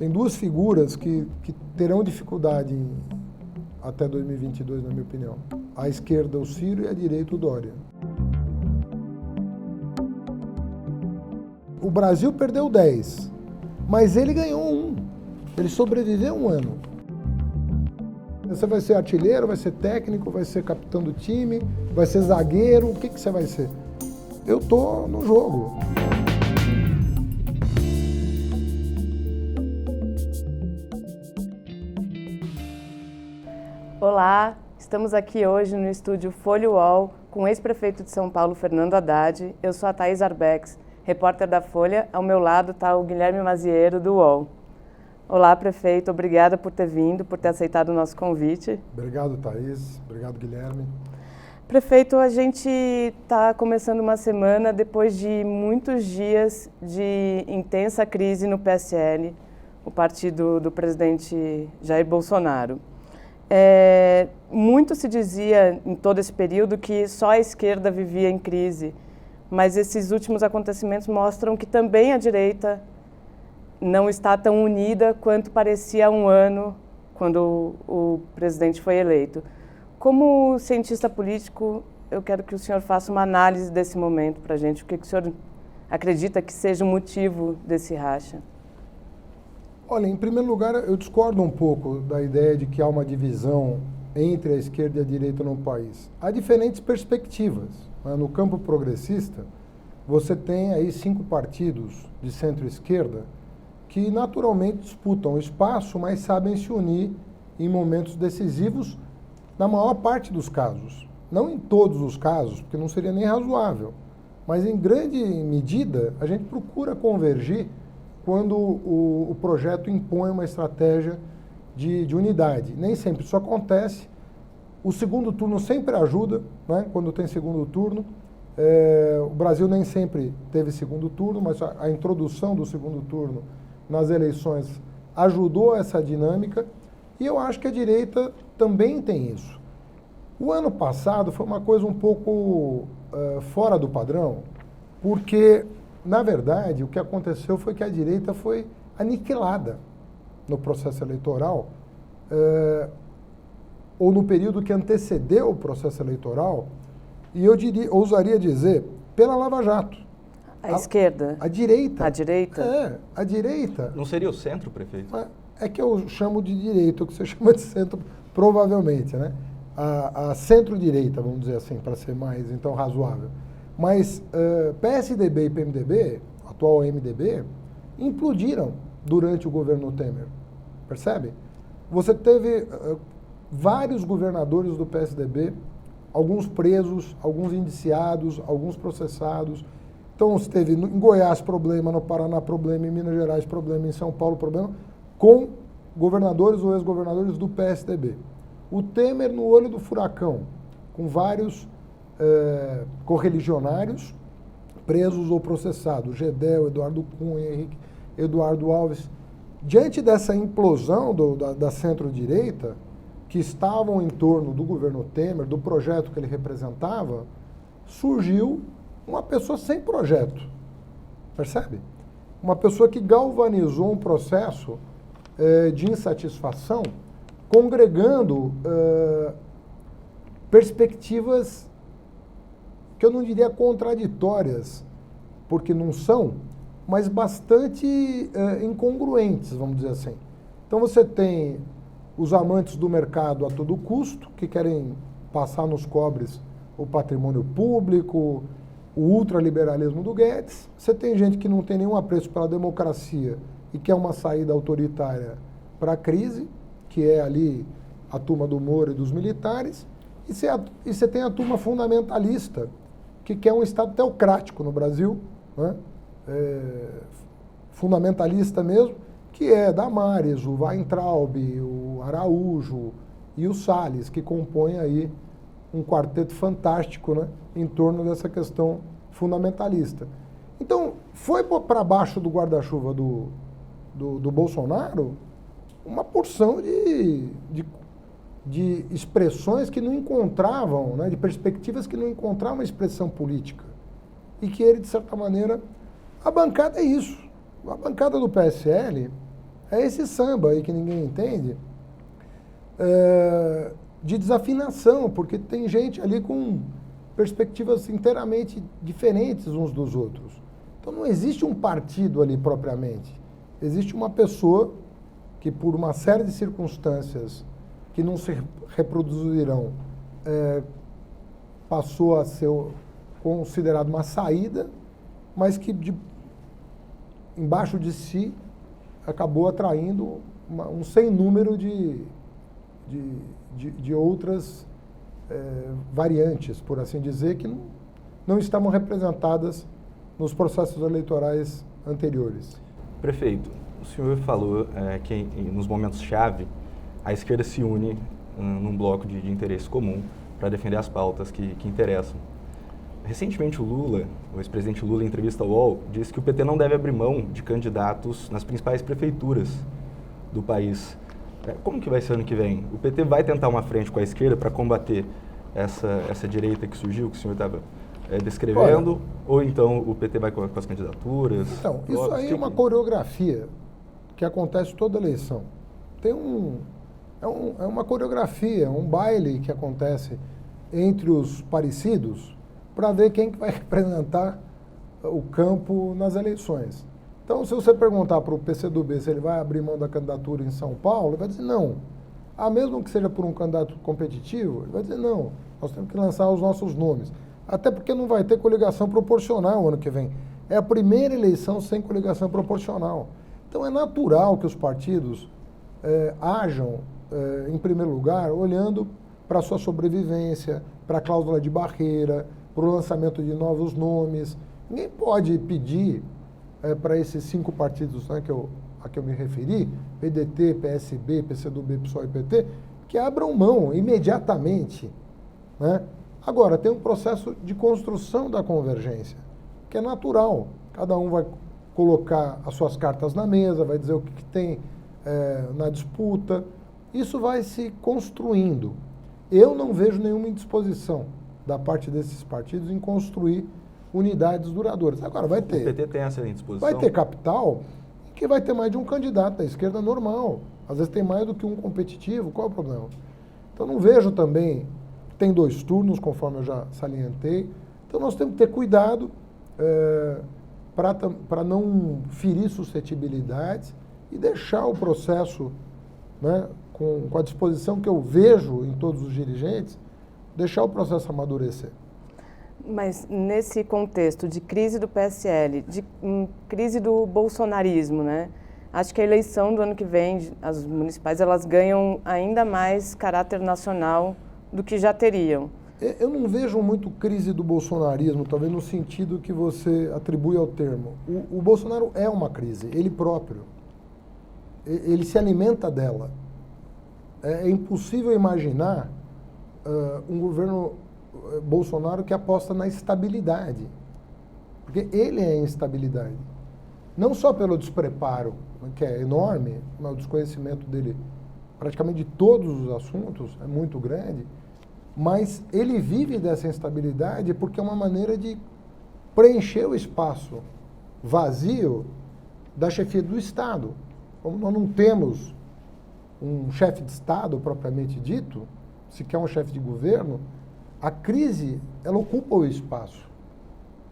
tem duas figuras que terão dificuldade até 2022, na minha opinião. À esquerda o Ciro e à direita o Dória. O Brasil perdeu 10, mas ele ganhou 1. Ele sobreviveu 1 ano. Você vai ser artilheiro, vai ser técnico, vai ser capitão do time, vai ser zagueiro, o que você vai ser? Eu tô no jogo. Olá, estamos aqui hoje no estúdio Folha UOL com o ex-prefeito de São Paulo, Fernando Haddad. Eu sou a Thaís Arbex, repórter da Folha. Ao meu lado está o Guilherme Mazieiro, do UOL. Olá, prefeito. Obrigada por ter vindo, por ter aceitado o nosso convite. Obrigado, Thaís. Obrigado, Guilherme. Prefeito, a gente está começando uma semana depois de muitos dias de intensa crise no PSL, o partido do presidente Jair Bolsonaro. Muito se dizia em todo esse período que só a esquerda vivia em crise, mas esses últimos acontecimentos mostram que também a direita não está tão unida quanto parecia há um ano, quando o presidente foi eleito. Como cientista político, eu quero que o senhor faça uma análise desse momento para a gente. O que o senhor acredita que seja o motivo desse racha? Olha, em primeiro lugar, eu discordo um pouco da ideia de que há uma divisão entre a esquerda e a direita no país. Há diferentes perspectivas. No campo progressista, você tem aí 5 partidos de centro-esquerda que naturalmente disputam espaço, mas sabem se unir em momentos decisivos na maior parte dos casos. Não em todos os casos, porque não seria nem razoável, mas em grande medida a gente procura convergir quando o projeto impõe uma estratégia de unidade. Nem sempre isso acontece. O segundo turno sempre ajuda, né? Quando tem segundo turno. O Brasil nem sempre teve segundo turno, mas a introdução do segundo turno nas eleições ajudou essa dinâmica, e eu acho que a direita também tem isso. O ano passado foi uma coisa um pouco fora do padrão, porque na verdade, o que aconteceu foi que a direita foi aniquilada no processo eleitoral, ou no período que antecedeu o processo eleitoral, e eu ousaria dizer, pela Lava Jato. A esquerda? A direita. A direita? A direita. Não seria o centro, prefeito? É que eu chamo de direita, o que você chama de centro, provavelmente, né? A centro-direita, vamos dizer assim, para ser mais, então, razoável. Mas PSDB e PMDB, atual MDB, implodiram durante o governo Temer, percebe? Você teve vários governadores do PSDB, alguns presos, alguns indiciados, alguns processados. Então você teve em Goiás problema, no Paraná problema, em Minas Gerais problema, em São Paulo problema, com governadores ou ex-governadores do PSDB. O Temer no olho do furacão, com vários correligionários presos ou processados, Gedel, Eduardo Cunha, Henrique Eduardo Alves. Diante dessa implosão da centro-direita, que estavam em torno do governo Temer, do projeto que ele representava, surgiu uma pessoa sem projeto, percebe? Uma pessoa que galvanizou um processo de insatisfação, congregando perspectivas que eu não diria contraditórias, porque não são, mas bastante incongruentes, vamos dizer assim. Então você tem os amantes do mercado a todo custo, que querem passar nos cobres o patrimônio público, o ultraliberalismo do Guedes. Você tem gente que não tem nenhum apreço pela democracia e quer uma saída autoritária para a crise, que é ali a turma do Moro e dos militares. E você tem a turma fundamentalista, que quer um Estado teocrático no Brasil, né? Fundamentalista mesmo, que é Damares, o Weintraub, o Araújo e o Salles, que compõem aí um quarteto fantástico, né, em torno dessa questão fundamentalista. Então, foi para baixo do guarda-chuva do Bolsonaro uma porção de expressões que não encontravam, né, de perspectivas que não encontravam expressão política. E que ele, de certa maneira, a bancada é isso. A bancada do PSL é esse samba aí que ninguém entende, de desafinação, porque tem gente ali com perspectivas inteiramente diferentes uns dos outros. Então não existe um partido ali propriamente. Existe uma pessoa que, por uma série de circunstâncias que não se reproduzirão, passou a ser considerado uma saída, mas que embaixo de si acabou atraindo um sem número de outras variantes, por assim dizer, que não estavam representadas nos processos eleitorais anteriores. Prefeito, o senhor falou que nos momentos-chave a esquerda se une num bloco de interesse comum para defender as pautas que interessam. Recentemente o ex-presidente Lula, em entrevista ao UOL, disse que o PT não deve abrir mão de candidatos nas principais prefeituras do país. Como que vai ser ano que vem? O PT vai tentar uma frente com a esquerda para combater essa direita que surgiu, que o senhor estava descrevendo? Olha, ou então o PT vai com as candidaturas? Então, isso aí é uma coreografia que acontece toda eleição. Tem é uma coreografia, um baile que acontece entre os parecidos para ver quem que vai representar o campo nas eleições. Então, se você perguntar para o PCdoB se ele vai abrir mão da candidatura em São Paulo, ele vai dizer não. Mesmo que seja por um candidato competitivo, ele vai dizer não, nós temos que lançar os nossos nomes. Até porque não vai ter coligação proporcional ano que vem. É a primeira eleição sem coligação proporcional. Então, é natural que os partidos ajam, em primeiro lugar, olhando para a sua sobrevivência, para a cláusula de barreira, para o lançamento de novos nomes. Ninguém pode pedir para esses 5 partidos, né, a que eu me referi, PDT, PSB, PCdoB, PSOL e PT, que abram mão imediatamente. Né? Agora, tem um processo de construção da convergência, que é natural. Cada um vai colocar as suas cartas na mesa, vai dizer o que tem na disputa. Isso vai se construindo. Eu não vejo nenhuma indisposição da parte desses partidos em construir unidades duradouras. Agora, vai ter. O PT tem essa indisposição? Vai ter capital que vai ter mais de um candidato da esquerda normal. Às vezes tem mais do que um competitivo. Qual é o problema? Então, não vejo também. Tem 2 turnos, conforme eu já salientei. Então, nós temos que ter cuidado para não ferir suscetibilidades e deixar o processo, né, com a disposição que eu vejo em todos os dirigentes, deixar o processo amadurecer. Mas nesse contexto de crise do PSL, de crise do bolsonarismo, né? Acho que a eleição do ano que vem, as municipais, elas ganham ainda mais caráter nacional do que já teriam. Eu não vejo muito crise do bolsonarismo, talvez no sentido que você atribui ao termo. O Bolsonaro é uma crise, ele próprio. Ele se alimenta dela. É impossível imaginar um governo Bolsonaro que aposta na estabilidade, porque ele é a instabilidade. Não só pelo despreparo, que é enorme, mas o desconhecimento dele praticamente de todos os assuntos é muito grande, mas ele vive dessa instabilidade porque é uma maneira de preencher o espaço vazio da chefia do Estado. Como nós não temos um chefe de Estado propriamente dito, sequer um chefe de governo, a crise, ela ocupa o espaço.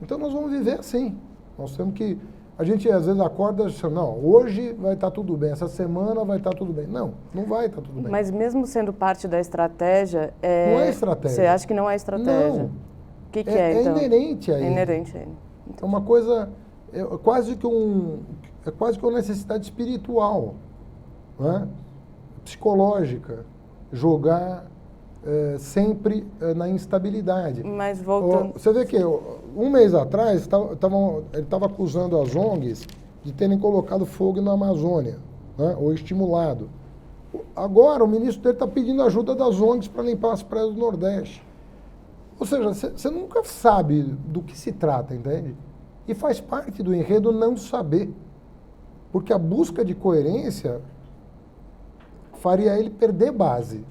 Então nós vamos viver assim. Nós temos que... A gente às vezes acorda e diz, não, hoje vai estar tudo bem, essa semana vai estar tudo bem. Não, não vai estar tudo bem. Mas mesmo sendo parte da estratégia... Não é estratégia. Você acha que não é estratégia? Não. O que é, então? É inerente a ele. É inerente a ele. É uma coisa... É quase que uma necessidade espiritual, né? Psicológica, jogar sempre na instabilidade. Mas voltando... Você vê que um mês atrás ele estava acusando as ONGs de terem colocado fogo na Amazônia, né? Ou estimulado. Agora o ministro dele está pedindo ajuda das ONGs para limpar as praias do Nordeste. Ou seja, você nunca sabe do que se trata, entende? E faz parte do enredo não saber. Porque a busca de coerência faria ele perder base.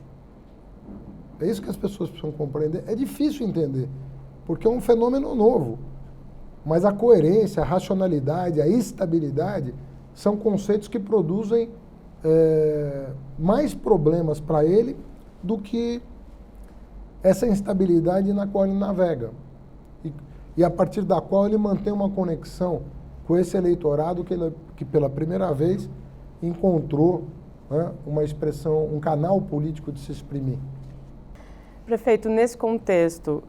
É isso que as pessoas precisam compreender. É difícil entender, porque é um fenômeno novo. Mas a coerência, a racionalidade, a estabilidade são conceitos que produzem mais problemas para ele do que essa instabilidade na qual ele navega. E a partir da qual ele mantém uma conexão com esse eleitorado que pela primeira vez encontrou, né, uma expressão, um canal político de se exprimir. Prefeito, nesse contexto,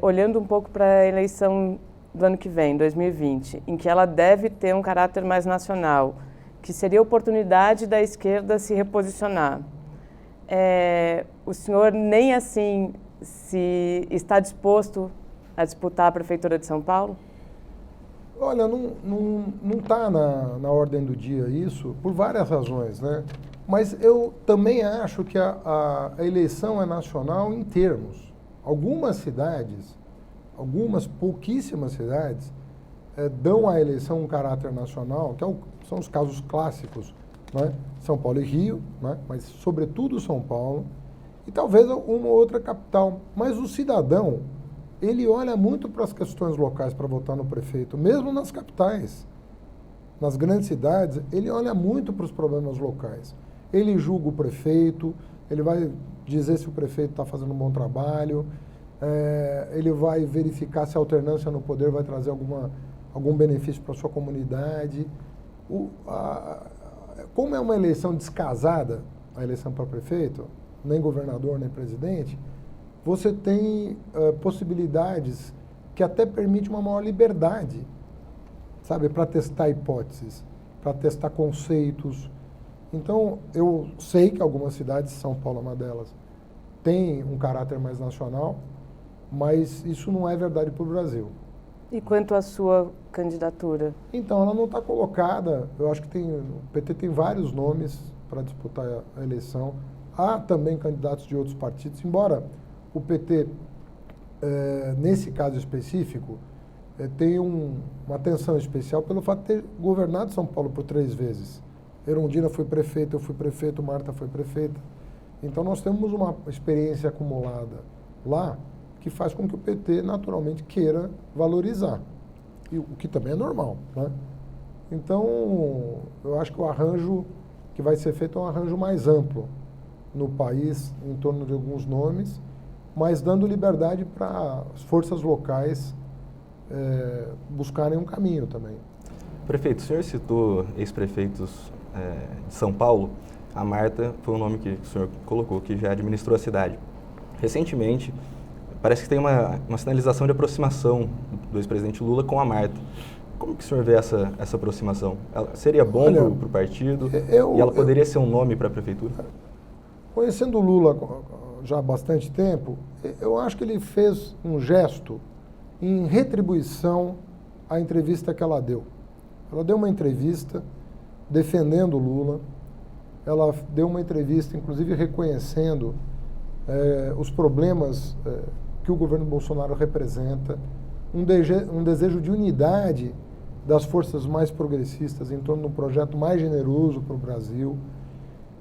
olhando um pouco para a eleição do ano que vem, 2020, em que ela deve ter um caráter mais nacional, que seria a oportunidade da esquerda se reposicionar, o senhor nem assim se está disposto a disputar a Prefeitura de São Paulo? Olha, não está na ordem do dia isso, por várias razões, né? Mas eu também acho que a eleição é nacional em termos. Algumas cidades, algumas pouquíssimas cidades, dão à eleição um caráter nacional, que são os casos clássicos, né? São Paulo e Rio, né? Mas sobretudo São Paulo, e talvez uma outra capital. Mas o cidadão, ele olha muito para as questões locais para votar no prefeito, mesmo nas capitais. Nas grandes cidades, ele olha muito para os problemas locais. Ele julga o prefeito, ele vai dizer se o prefeito está fazendo um bom trabalho, ele vai verificar se a alternância no poder vai trazer algum benefício para a sua comunidade. Como é uma eleição descasada, a eleição para prefeito, nem governador, nem presidente, você tem possibilidades que até permitem uma maior liberdade, sabe, para testar hipóteses, para testar conceitos. Então, eu sei que algumas cidades, São Paulo é uma delas, tem um caráter mais nacional, mas isso não é verdade para o Brasil. E quanto à sua candidatura? Então, ela não está colocada. Eu acho que o PT tem vários nomes para disputar a eleição. Há também candidatos de outros partidos, embora o PT, nesse caso específico, tenha uma atenção especial pelo fato de ter governado São Paulo por 3 vezes. Erundina foi prefeita, eu fui prefeito, Marta foi prefeita. Então, nós temos uma experiência acumulada lá que faz com que o PT, naturalmente, queira valorizar, o que também é normal, né? Então, eu acho que o arranjo que vai ser feito é um arranjo mais amplo no país, em torno de alguns nomes, mas dando liberdade para as forças locais buscarem um caminho também. Prefeito, o senhor citou ex-prefeitos de São Paulo. A Marta foi um nome que o senhor colocou, que já administrou a cidade. Recentemente, parece que tem uma sinalização de aproximação do ex-presidente Lula com a Marta. Como que o senhor vê essa aproximação? Seria bom para o partido? E ela poderia ser um nome para a prefeitura? Conhecendo o Lula já há bastante tempo, eu acho que ele fez um gesto em retribuição à entrevista que ela deu. Ela deu uma entrevista defendendo o Lula, ela deu uma entrevista, inclusive, reconhecendo os problemas que o governo Bolsonaro representa, um desejo de unidade das forças mais progressistas em torno de um projeto mais generoso para o Brasil.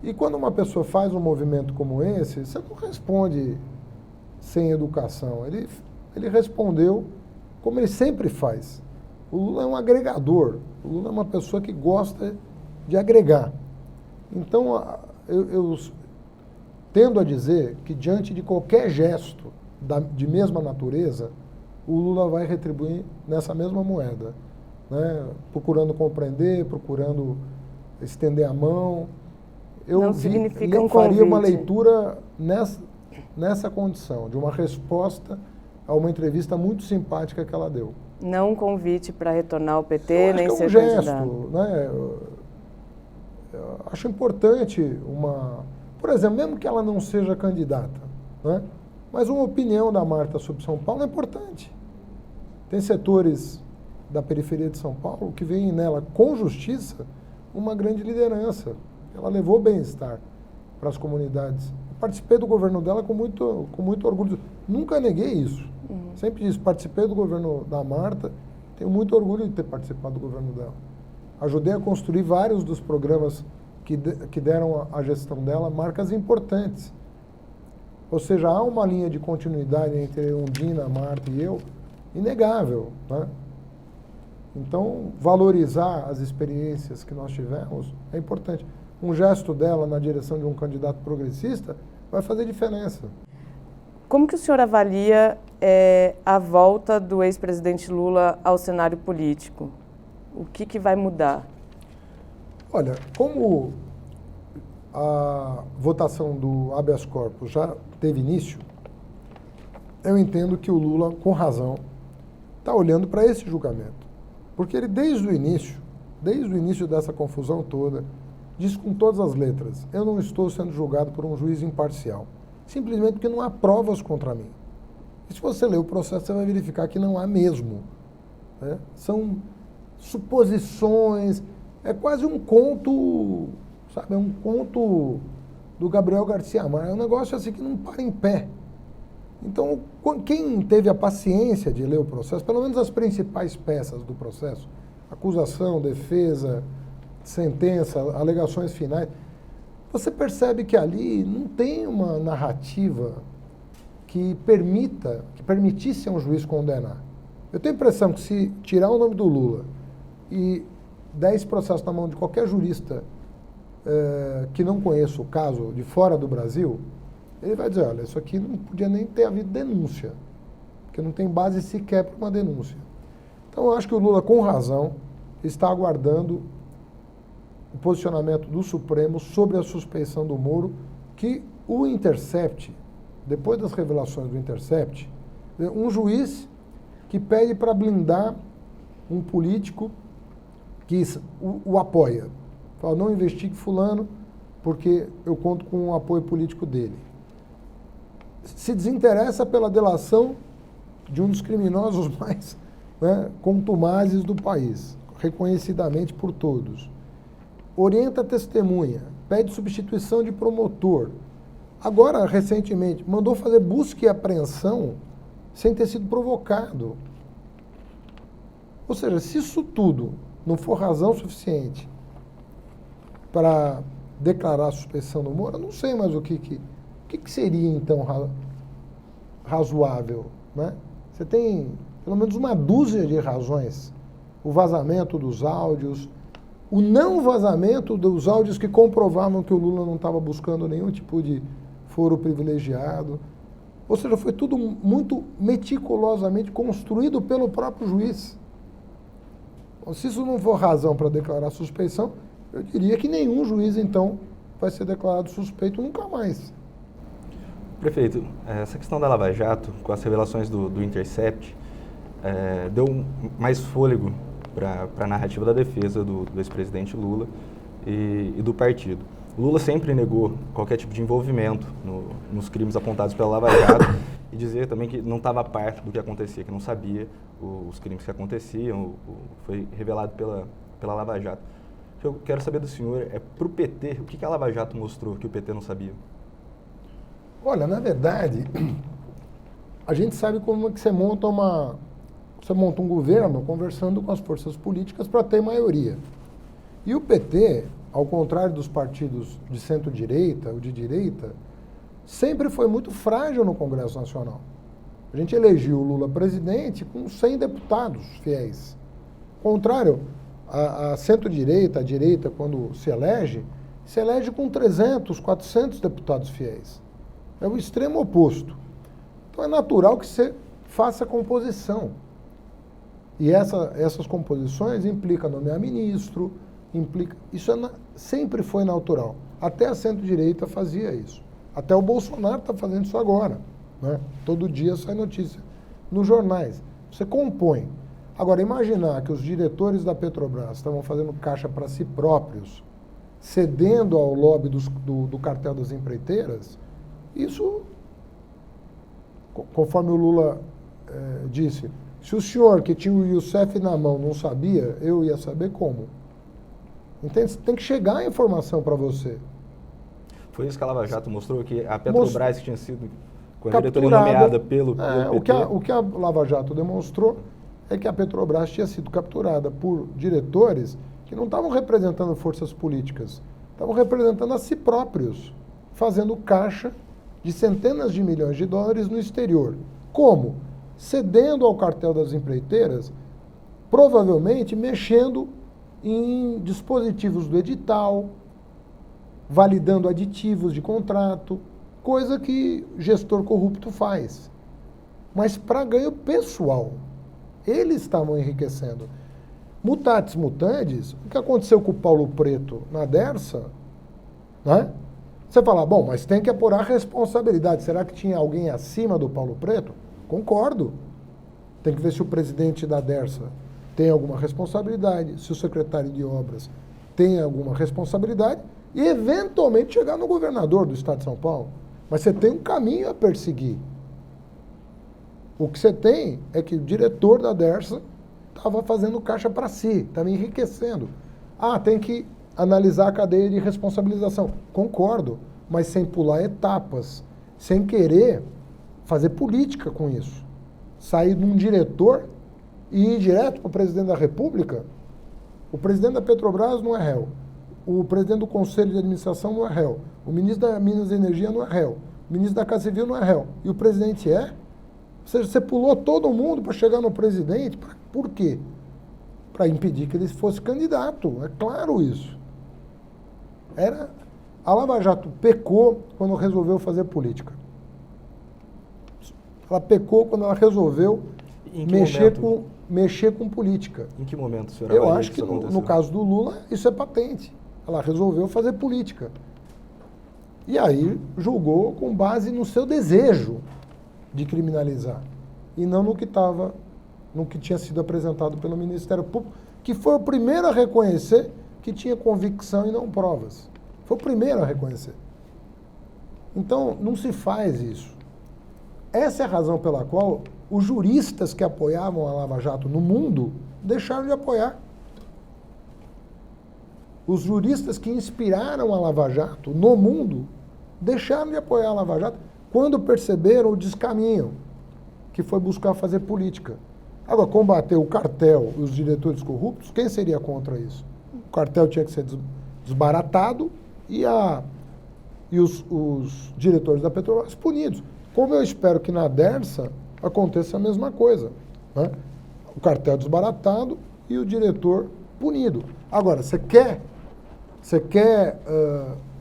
E quando uma pessoa faz um movimento como esse, você não responde sem educação. Ele respondeu como ele sempre faz. O Lula é um agregador. O Lula é uma pessoa que gosta de agregar. Então, eu tendo a dizer que diante de qualquer gesto de mesma natureza, o Lula vai retribuir nessa mesma moeda, né? Procurando compreender, procurando estender a mão. Eu faria uma leitura nessa condição, de uma resposta a uma entrevista muito simpática que ela deu. Não um convite para retornar ao PT, nem ser candidato. gesto, né? Eu acho importante por exemplo, mesmo que ela não seja candidata, né? Mas uma opinião da Marta sobre São Paulo é importante. Tem setores da periferia de São Paulo que veem nela, com justiça, uma grande liderança. Ela levou bem-estar para as comunidades. Eu participei do governo dela com muito orgulho. Nunca neguei isso. Sempre disse, participei do governo da Marta, tenho muito orgulho de ter participado do governo dela. Ajudei a construir vários dos programas que deram à gestão dela marcas importantes. Ou seja, há uma linha de continuidade entre Erundina, Marta e eu, inegável, né? Então, valorizar as experiências que nós tivemos é importante. Um gesto dela na direção de um candidato progressista vai fazer diferença. Como que o senhor avalia a volta do ex-presidente Lula ao cenário político? O que vai mudar? Olha, como a votação do habeas corpus já teve início, eu entendo que o Lula, com razão, está olhando para esse julgamento. Porque ele, desde o início dessa confusão toda, disse com todas as letras: eu não estou sendo julgado por um juiz imparcial, simplesmente porque não há provas contra mim. E se você ler o processo, você vai verificar que não há mesmo, né? São suposições, é quase um conto, sabe, é um conto do Gabriel Garcia Marques, é um negócio assim que não para em pé. Então, quem teve a paciência de ler o processo, pelo menos as principais peças do processo, acusação, defesa, sentença, alegações finais, você percebe que ali não tem uma narrativa que permitisse a um juiz condenar. Eu tenho a impressão que se tirar o nome do Lula e 10 processos na mão de qualquer jurista que não conheça o caso de fora do Brasil, ele vai dizer: olha, isso aqui não podia nem ter havido denúncia, porque não tem base sequer para uma denúncia. Então, eu acho que o Lula, com razão, está aguardando o posicionamento do Supremo sobre a suspeição do Moro, que o Intercept, depois das revelações do Intercept, um juiz que pede para blindar um político que o apoia. Fala: não investigue fulano, porque eu conto com o apoio político dele. Se desinteressa pela delação de um dos criminosos mais, né, contumazes do país, reconhecidamente por todos. Orienta a testemunha, pede substituição de promotor. Agora, recentemente, mandou fazer busca e apreensão sem ter sido provocado. Ou seja, se isso tudo não for razão suficiente para declarar a suspeição do Moro, eu não sei mais o que seria, então, razoável, né? Você tem pelo menos uma dúzia de razões. O vazamento dos áudios, o não vazamento dos áudios que comprovavam que o Lula não estava buscando nenhum tipo de foro privilegiado. Ou seja, foi tudo muito meticulosamente construído pelo próprio juiz. Se isso não for razão para declarar suspeição, eu diria que nenhum juiz, então, vai ser declarado suspeito nunca mais. Prefeito, essa questão da Lava Jato, com as revelações do Intercept, deu mais fôlego para a narrativa da defesa do ex-presidente Lula e do partido. O Lula sempre negou qualquer tipo de envolvimento nos crimes apontados pela Lava Jato e dizia também que não estava a par do que acontecia, que não sabia os crimes que aconteciam, foi revelado pela Lava Jato. O que eu quero saber do senhor é, para o PT, o que a Lava Jato mostrou que o PT não sabia? Olha, na verdade, a gente sabe como é que você monta um governo conversando com as forças políticas para ter maioria. E o PT, ao contrário dos partidos de centro-direita ou de direita, sempre foi muito frágil no Congresso Nacional. A gente elegeu o Lula presidente com 100 deputados fiéis. Ao contrário, a centro-direita, a direita, quando se elege com 300, 400 deputados fiéis. É o extremo oposto. Então é natural que você faça composição. E essas composições implicam nomear ministro, isso sempre foi natural. Até a centro-direita fazia isso. Até o Bolsonaro está fazendo isso agora, né? Todo dia sai notícia nos jornais. Você compõe. Agora, imaginar que os diretores da Petrobras estavam fazendo caixa para si próprios, cedendo ao lobby do cartel das empreiteiras, isso, conforme o Lula disse, se o senhor que tinha o Youssef na mão não sabia, eu ia saber como. Entende? Tem que chegar a informação para você. Foi isso que a Lava Jato mostrou, que a Petrobras que tinha sido com a diretoria nomeada pelo PT. O que a Lava Jato demonstrou é que a Petrobras tinha sido capturada por diretores que não estavam representando forças políticas, estavam representando a si próprios, fazendo caixa de centenas de milhões de dólares no exterior. Como? Cedendo ao cartel das empreiteiras provavelmente mexendo em dispositivos do edital, validando aditivos de contrato, coisa que gestor corrupto faz. Mas para ganho pessoal. Eles estavam enriquecendo. Mutatis mutandis, o que aconteceu com o Paulo Preto na Dersa, né? Você fala, bom, mas tem que apurar a responsabilidade. Será que tinha alguém acima do Paulo Preto? Concordo. Tem que ver se o presidente da Dersa tem alguma responsabilidade, se o secretário de obras tem alguma responsabilidade e, eventualmente, chegar no governador do estado de São Paulo. Mas você tem um caminho a perseguir. O que você tem é que o diretor da Dersa estava fazendo caixa para si, estava enriquecendo. Ah, tem que analisar a cadeia de responsabilização. Concordo, mas sem pular etapas, sem querer fazer política com isso. Sair de um diretor e ir direto para o presidente da República. O presidente da Petrobras não é réu. O presidente do Conselho de Administração não é réu. O ministro da Minas e Energia não é réu. O ministro da Casa Civil não é réu. E o presidente é? Ou seja, você pulou todo mundo para chegar no presidente. Por quê? Para impedir que ele fosse candidato. É claro isso. A Lava Jato pecou quando resolveu fazer política. Ela pecou quando ela resolveu mexer com política. Em que momento, senhor? Eu acho que no caso do Lula isso é patente. Ela resolveu fazer política. E aí julgou com base no seu desejo de criminalizar. E não no que tinha sido apresentado pelo Ministério Público, que foi o primeiro a reconhecer que tinha convicção e não provas. Foi o primeiro a reconhecer. Então, não se faz isso. Essa é a razão pela qual os juristas que apoiavam a Lava Jato no mundo deixaram de apoiar. Os juristas que inspiraram a Lava Jato no mundo deixaram de apoiar a Lava Jato quando perceberam o descaminho, que foi buscar fazer política. Agora, combater o cartel e os diretores corruptos, quem seria contra isso? O cartel tinha que ser desbaratado e os diretores da Petrobras punidos. Como eu espero que na Dersa aconteça a mesma coisa, né? O cartel desbaratado e o diretor punido. Agora, você quer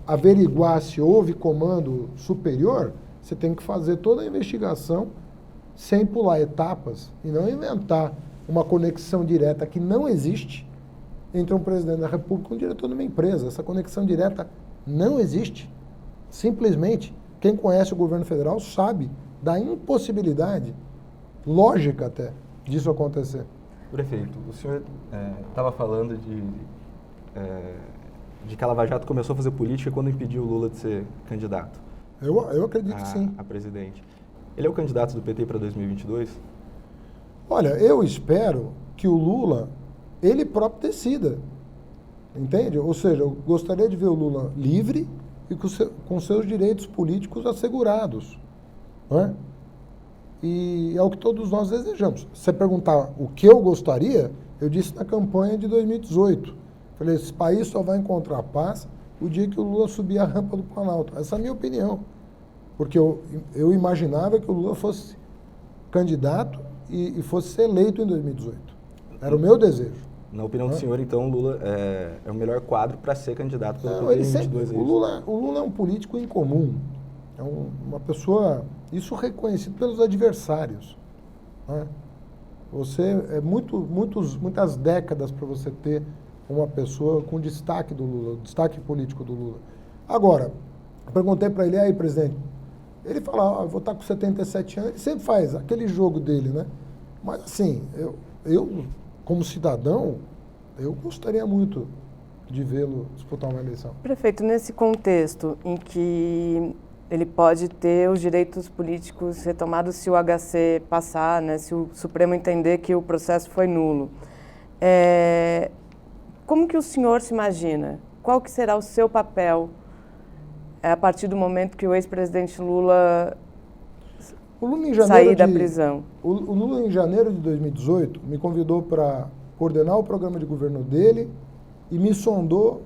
averiguar se houve comando superior, você tem que fazer toda a investigação sem pular etapas e não inventar uma conexão direta que não existe entre um presidente da República e um diretor de uma empresa. Essa conexão direta não existe. Simplesmente, quem conhece o governo federal sabe da impossibilidade, lógica até, disso acontecer. Prefeito, o senhor estava falando de que a Lava Jato começou a fazer política quando impediu o Lula de ser candidato. Eu acredito que sim. A presidente. Ele é o candidato do PT para 2022? Olha, eu espero que o Lula, ele próprio decida, entende? Ou seja, eu gostaria de ver o Lula livre e com seus direitos políticos assegurados, não é? E é o que todos nós desejamos. Se você perguntar o que eu gostaria, eu disse na campanha de 2018. Falei, esse país só vai encontrar paz o dia que o Lula subir a rampa do Planalto. Essa é a minha opinião. Porque eu imaginava que o Lula fosse candidato e fosse ser eleito em 2018. Era o meu desejo. Na opinião do senhor, então, o Lula é o melhor quadro para ser candidato pelo PT em 2022? O Lula é um político incomum. É uma pessoa, isso reconhecido pelos adversários, né? Muitas décadas para você ter uma pessoa com destaque do Lula, destaque político do Lula. Agora, eu perguntei para ele, aí, presidente, ele fala, eu vou estar com 77 anos, ele sempre faz aquele jogo dele, né? Mas, assim, eu como cidadão, eu gostaria muito de vê-lo disputar uma eleição. Prefeito, nesse contexto em que ele pode ter os direitos políticos retomados se o HC passar, né, se o Supremo entender que o processo foi nulo, como que o senhor se imagina? Qual que será o seu papel a partir do momento que o ex-presidente Lula sair da prisão? O Lula, em janeiro de 2018, me convidou para coordenar o programa de governo dele e me sondou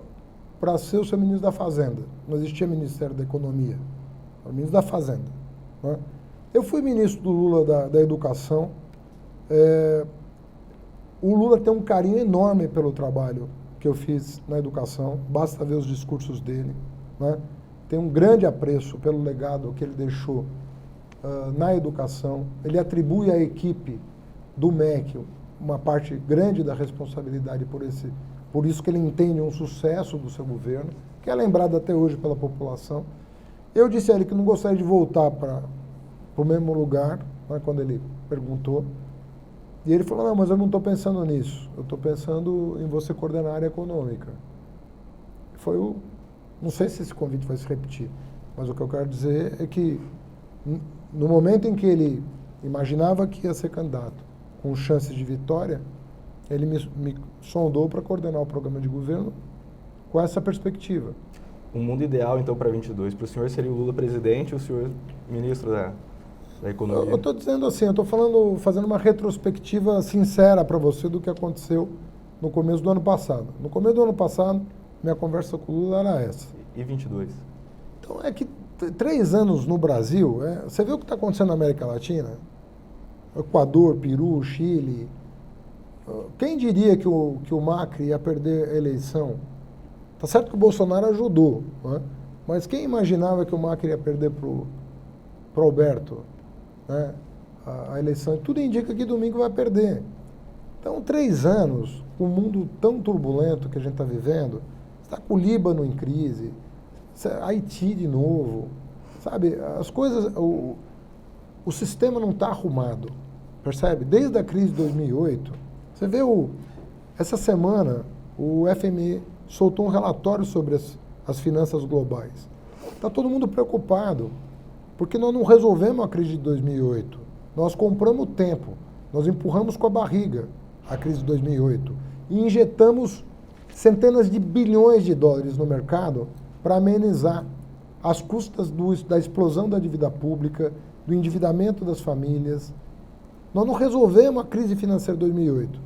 para ser o seu ministro da Fazenda. Não existia Ministério da Economia, era o ministro da Fazenda, né? Eu fui ministro do Lula da Educação. O Lula tem um carinho enorme pelo trabalho que eu fiz na educação, basta ver os discursos dele, né? Tem um grande apreço pelo legado que ele deixou na educação. Ele atribui à equipe do MEC uma parte grande da responsabilidade por isso que ele entende um sucesso do seu governo, que é lembrado até hoje pela população. Eu disse a ele que não gostaria de voltar para o mesmo lugar, né, quando ele perguntou. E ele falou, não, mas eu não estou pensando nisso. Eu estou pensando em você coordenar a área econômica. Não sei se esse convite vai se repetir, mas o que eu quero dizer é que no momento em que ele imaginava que ia ser candidato com chances de vitória, ele me sondou para coordenar o programa de governo com essa perspectiva. Um mundo ideal, então, para 22, para o senhor seria o Lula presidente e o senhor ministro da Economia? Eu estou dizendo assim, eu estou fazendo uma retrospectiva sincera para você do que aconteceu no começo do ano passado. No começo do ano passado, minha conversa com o Lula era essa. E 22? Então, é que 3 anos no Brasil, você vê o que está acontecendo na América Latina? Equador, Peru, Chile. Quem diria que o Macri ia perder a eleição? Tá certo que o Bolsonaro ajudou, né? Mas quem imaginava que o Macri ia perder pro Alberto, né? A eleição? Tudo indica que domingo vai perder. Então, 3 anos, com um mundo tão turbulento que a gente está vivendo, está com o Líbano em crise, Haiti de novo, sabe? As coisas, o sistema não está arrumado, percebe? Desde a crise de 2008, você vê essa semana o FMI soltou um relatório sobre as finanças globais. Está todo mundo preocupado, porque nós não resolvemos a crise de 2008. Nós compramos tempo, nós empurramos com a barriga a crise de 2008 e injetamos centenas de bilhões de dólares no mercado para amenizar as custas da explosão da dívida pública, do endividamento das famílias. Nós não resolvemos a crise financeira de 2008.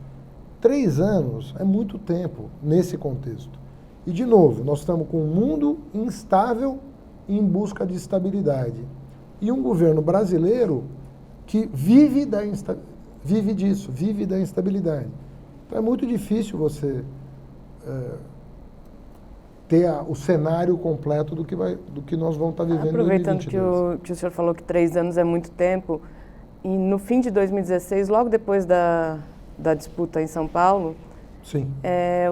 3 anos é muito tempo nesse contexto. E, de novo, nós estamos com um mundo instável em busca de estabilidade. E um governo brasileiro que vive da instabilidade. Então é muito difícil você ter o cenário completo do que nós vamos estar vivendo em 2022. Aproveitando que o senhor falou que 3 anos é muito tempo, e no fim de 2016, logo depois da disputa em São Paulo, sim,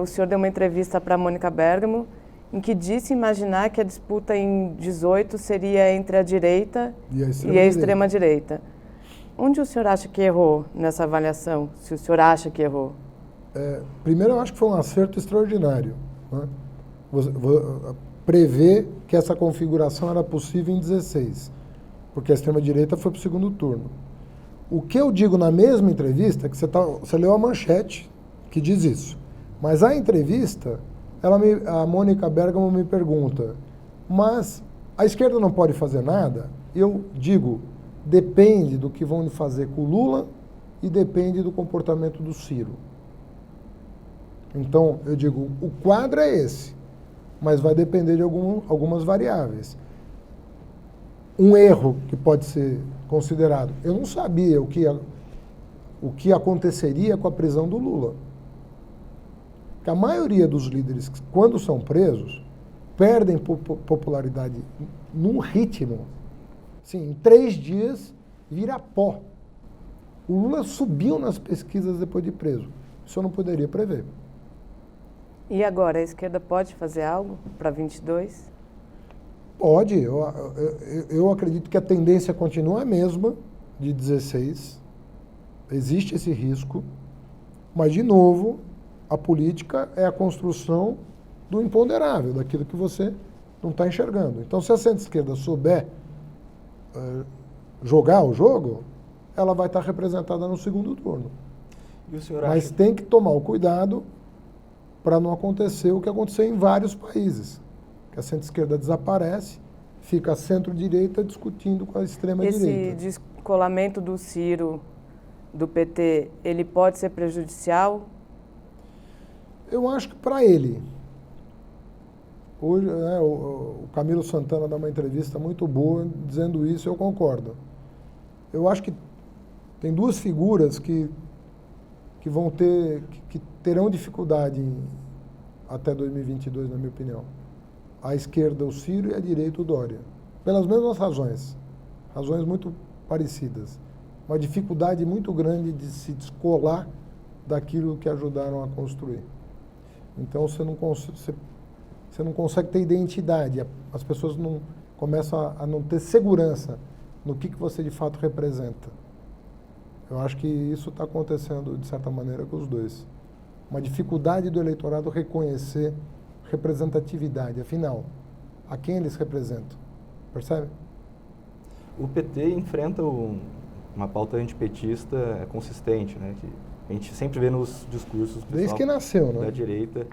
o senhor deu uma entrevista para a Mônica Bergamo, em que disse imaginar que a disputa em 18 seria entre a direita e a extrema-direita. Onde o senhor acha que errou nessa avaliação, se o senhor acha que errou? Primeiro, eu acho que foi um acerto extraordinário, né? Prever que essa configuração era possível em 16, porque a extrema-direita foi para o segundo turno. O que eu digo na mesma entrevista, que você leu a manchete, que diz isso, mas a entrevista, a Mônica Bergamo me pergunta, mas a esquerda não pode fazer nada? Eu digo, depende do que vão fazer com o Lula e depende do comportamento do Ciro. Então, eu digo, o quadro é esse, mas vai depender de algumas variáveis. Um erro que pode ser considerado, eu não sabia o que aconteceria com a prisão do Lula. Porque a maioria dos líderes, quando são presos, perdem popularidade num ritmo. Assim, em 3 dias, vira pó. O Lula subiu nas pesquisas depois de preso. Isso eu não poderia prever. E agora, a esquerda pode fazer algo para 22? Pode. Eu acredito que a tendência continua a mesma de 16. Existe esse risco. Mas, de novo, a política é a construção do imponderável, daquilo que você não está enxergando. Então, se a centro-esquerda souber jogar o jogo, ela vai estar representada no segundo turno. E o senhor Mas tem que tomar o cuidado para não acontecer o que aconteceu em vários países. Que a centro-esquerda desaparece, fica a centro-direita discutindo com a extrema-direita. Esse descolamento do Ciro, do PT, ele pode ser prejudicial? Eu acho que para ele. Hoje, o Camilo Santana dá uma entrevista muito boa dizendo isso, eu concordo. Eu acho que tem 2 figuras que que que terão dificuldade até 2022, na minha opinião. À esquerda o Ciro e à direita o Dória. Pelas mesmas razões muito parecidas. Uma dificuldade muito grande de se descolar daquilo que ajudaram a construir. Então você não consegue ter identidade, as pessoas não começam a não ter segurança no que você de fato representa. Eu acho que isso está acontecendo, de certa maneira, com os dois. Uma dificuldade do eleitorado reconhecer representatividade, afinal, a quem eles representam. Percebe? O PT enfrenta uma pauta antipetista consistente, né? Que a gente sempre vê nos discursos desde que nasceu, né? Da direita,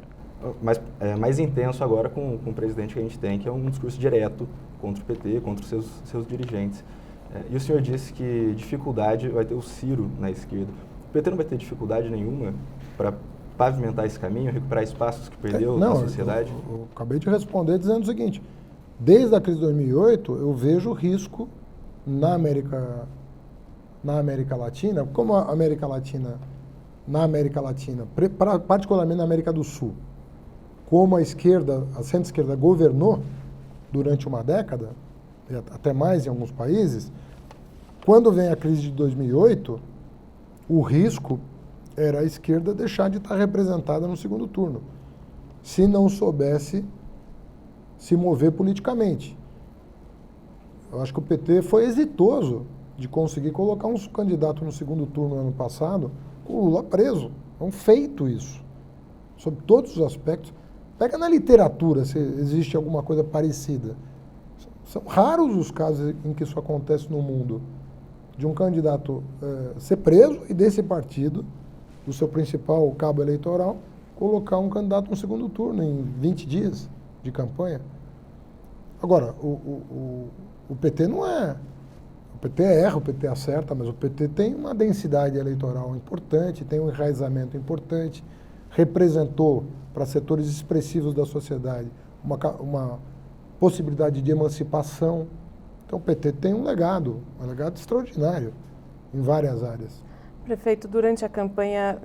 mas mais intenso agora com o presidente que a gente tem, que é um discurso direto contra o PT, contra os seus dirigentes. E o senhor disse que dificuldade vai ter o Ciro na esquerda. O PT não vai ter dificuldade nenhuma para pavimentar esse caminho, recuperar espaços que perdeu na sociedade? Eu acabei de responder dizendo o seguinte: desde a crise de 2008, eu vejo risco na América Latina, como na América Latina, particularmente na América do Sul, como a centro-esquerda governou durante uma década, e até mais em alguns países, quando vem a crise de 2008, o risco era a esquerda deixar de estar representada no segundo turno, se não soubesse se mover politicamente. Eu acho que o PT foi exitoso de conseguir colocar um candidato no segundo turno no ano passado, com o Lula preso. É um feito isso, sob todos os aspectos. Pega na literatura se existe alguma coisa parecida. São raros os casos em que isso acontece no mundo, de um candidato ser preso e desse partido, do seu principal cabo eleitoral, colocar um candidato no segundo turno em 20 dias de campanha. Agora, o PT não é... O PT erra, o PT acerta, mas o PT tem uma densidade eleitoral importante, tem um enraizamento importante, representou para setores expressivos da sociedade uma possibilidade de emancipação. Então o PT tem um legado extraordinário em várias áreas. Prefeito, durante a campanha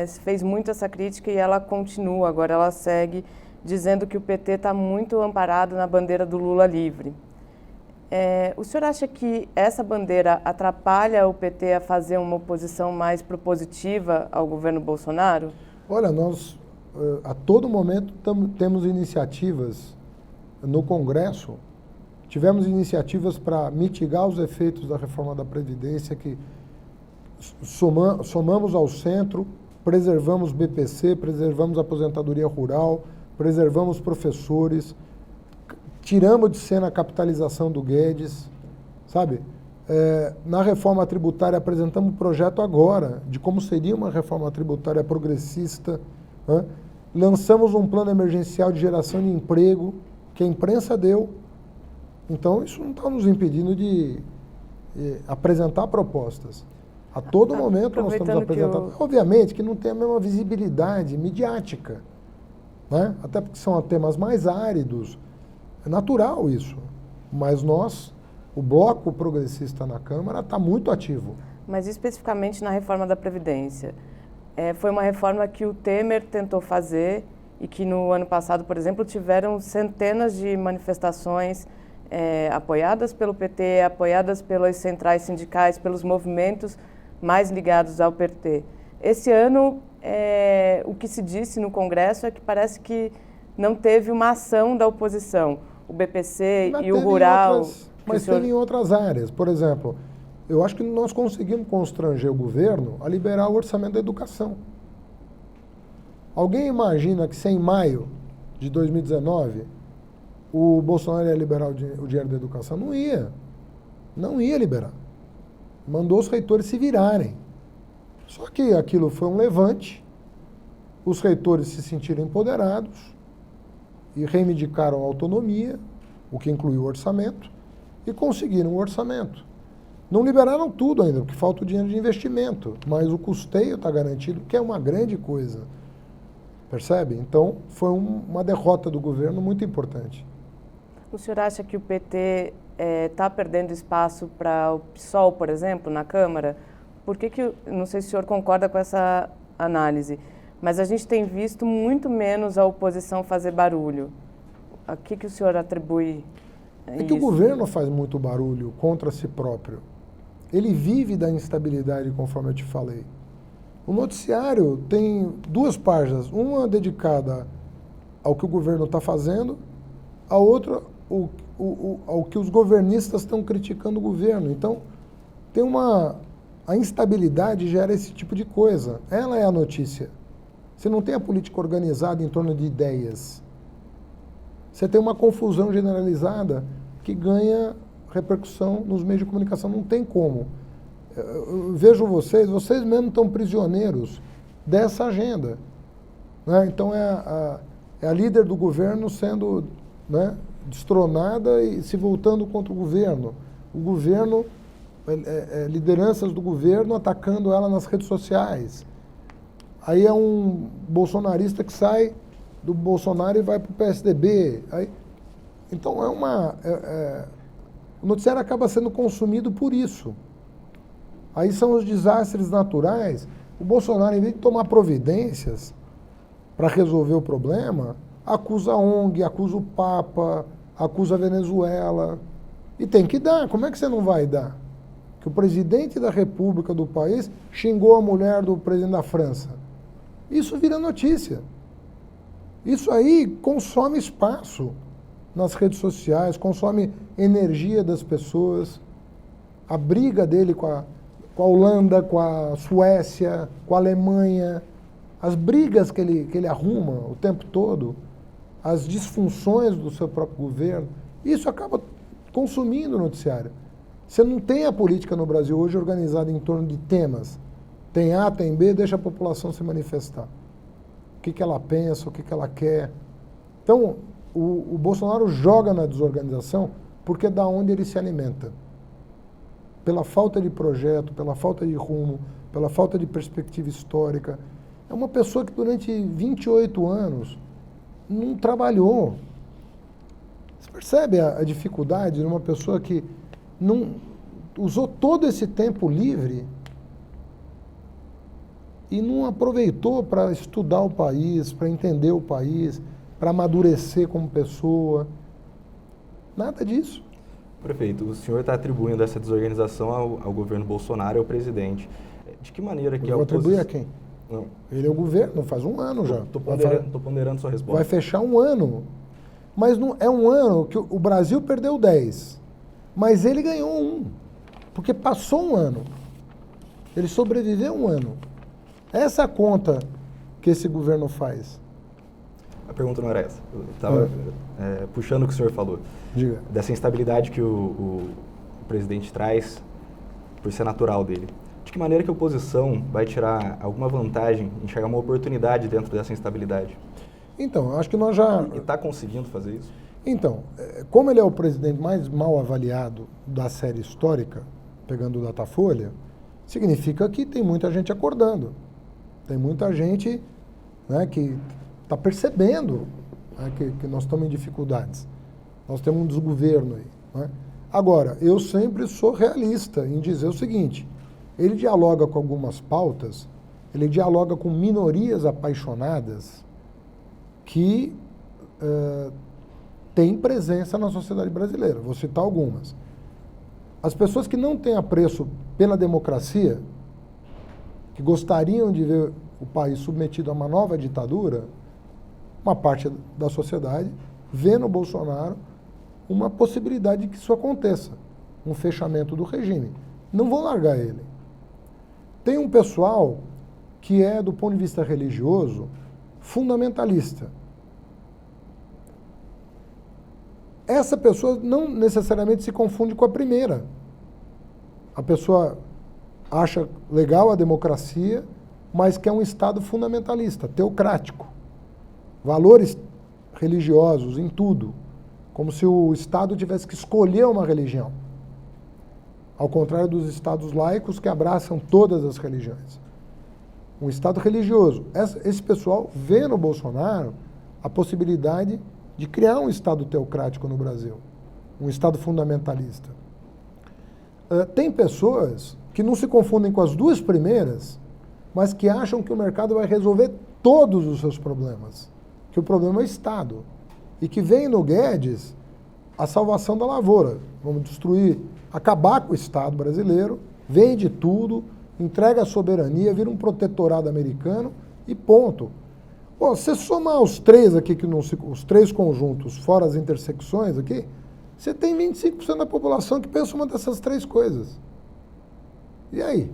se fez muito essa crítica e ela continua, agora ela segue dizendo que o PT está muito amparado na bandeira do Lula livre. O senhor acha que essa bandeira atrapalha o PT a fazer uma oposição mais propositiva ao governo Bolsonaro? Olha, nós a todo momento temos iniciativas no Congresso, tivemos iniciativas para mitigar os efeitos da reforma da Previdência, que somamos ao centro, preservamos BPC, preservamos a aposentadoria rural, preservamos professores, tiramos de cena a capitalização do Guedes, sabe? Na reforma tributária apresentamos um projeto agora de como seria uma reforma tributária progressista, né? Lançamos um plano emergencial de geração de emprego que a imprensa deu. Então isso não está nos impedindo de apresentar propostas. A todo momento nós estamos apresentando. Obviamente que não tem a mesma visibilidade midiática, né? Até porque são temas mais áridos. É natural isso, mas o bloco progressista na Câmara está muito ativo. Mas especificamente na reforma da Previdência, foi uma reforma que o Temer tentou fazer e que no ano passado, por exemplo, tiveram centenas de manifestações apoiadas pelo PT, apoiadas pelas centrais sindicais, pelos movimentos mais ligados ao PT. Esse ano, o que se disse no Congresso é que parece que não teve uma ação da oposição. O BPC e o Rural... Mas teve em outras áreas. Por exemplo, eu acho que nós conseguimos constranger o governo a liberar o orçamento da educação. Alguém imagina que se em maio de 2019 o Bolsonaro ia liberar o dinheiro da educação? Não ia. Não ia liberar. Mandou os reitores se virarem. Só que aquilo foi um levante, os reitores se sentiram empoderados e reivindicaram a autonomia, o que incluiu o orçamento, e conseguiram o orçamento. Não liberaram tudo ainda, porque falta o dinheiro de investimento, mas o custeio está garantido, que é uma grande coisa. Percebe? Então, foi uma derrota do governo muito importante. O senhor acha que o PT está perdendo espaço para o PSOL, por exemplo, na Câmara? Por que, não sei se o senhor concorda com essa análise, mas a gente tem visto muito menos a oposição fazer barulho. A que o senhor atribui a É que o isso? governo faz muito barulho contra si próprio. Ele vive da instabilidade, conforme eu te falei. O noticiário tem duas páginas, uma dedicada ao que o governo está fazendo, a outra ao que os governistas estão criticando o governo. Então, tem a instabilidade gera esse tipo de coisa. Ela é a notícia. Você não tem a política organizada em torno de ideias. Você tem uma confusão generalizada que ganha repercussão nos meios de comunicação. Não tem como. Eu vejo vocês mesmos estão prisioneiros dessa agenda. Né? Então, é a líder do governo sendo, né, destronada e se voltando contra o governo. O governo, lideranças do governo atacando ela nas redes sociais. Aí é um bolsonarista que sai do Bolsonaro e vai para o PSDB. Então, o noticiário acaba sendo consumido por isso. Aí são os desastres naturais. O Bolsonaro, em vez de tomar providências para resolver o problema, acusa a ONG, acusa o Papa, acusa a Venezuela. E tem que dar. Como é que você não vai dar? Que o presidente da República do país xingou a mulher do presidente da França. Isso vira notícia. Isso aí consome espaço nas redes sociais, consome energia das pessoas. A briga dele com a Holanda, com a Suécia, com a Alemanha, as brigas que ele arruma o tempo todo, as disfunções do seu próprio governo, isso acaba consumindo o noticiário. Você não tem a política no Brasil hoje organizada em torno de temas. Tem A, tem B, deixa a população se manifestar. O que ela pensa, o que ela quer. Então, o Bolsonaro joga na desorganização porque é da onde ele se alimenta. Pela falta de projeto, pela falta de rumo, pela falta de perspectiva histórica. É uma pessoa que durante 28 anos não trabalhou. Você percebe a dificuldade de uma pessoa que não usou todo esse tempo livre e não aproveitou para estudar o país, para entender o país, para amadurecer como pessoa. Nada disso. Prefeito, o senhor está atribuindo essa desorganização ao governo Bolsonaro e ao presidente. De que maneira que Eu vou atribuir a quem? Não. Ele é o governo, faz um ano já. Estou ponderando sua resposta. Vai fechar um ano. Mas não, é um ano que o Brasil perdeu 10. Mas ele ganhou 1. Porque passou um ano. Ele sobreviveu um ano. Essa é a conta que esse governo faz. A pergunta não era essa. Eu estava puxando o que o senhor falou. Diga. Dessa instabilidade que o presidente traz por ser natural dele. De que maneira que a oposição vai tirar alguma vantagem, enxergar uma oportunidade dentro dessa instabilidade? Então, acho que nós já... E está conseguindo fazer isso? Então, como ele é o presidente mais mal avaliado da série histórica, pegando o Datafolha, significa que tem muita gente acordando. Tem muita gente, né, que está percebendo, né, que nós estamos em dificuldades. Nós temos um desgoverno aí. Né? Agora, eu sempre sou realista em dizer o seguinte, ele dialoga com algumas pautas, ele dialoga com minorias apaixonadas que têm presença na sociedade brasileira. Vou citar algumas. As pessoas que não têm apreço pela democracia, que gostariam de ver o país submetido a uma nova ditadura, uma parte da sociedade vê no Bolsonaro uma possibilidade de que isso aconteça, um fechamento do regime. Não vou largar ele. Tem um pessoal que é, do ponto de vista religioso, fundamentalista. Essa pessoa não necessariamente se confunde com a primeira. A pessoa acha legal a democracia, mas quer um Estado fundamentalista, teocrático. Valores religiosos em tudo. Como se o Estado tivesse que escolher uma religião. Ao contrário dos Estados laicos que abraçam todas as religiões. Um Estado religioso. Esse pessoal vê no Bolsonaro a possibilidade de criar um Estado teocrático no Brasil. Um Estado fundamentalista. Tem pessoas que não se confundem com as duas primeiras, mas que acham que o mercado vai resolver todos os seus problemas, que o problema é o Estado, e que vem no Guedes a salvação da lavoura. Vamos destruir, acabar com o Estado brasileiro, vende tudo, entrega a soberania, vira um protetorado americano e ponto. Bom, se somar os três aqui, os três conjuntos, fora as intersecções aqui, você tem 25% da população que pensa uma dessas três coisas. E aí?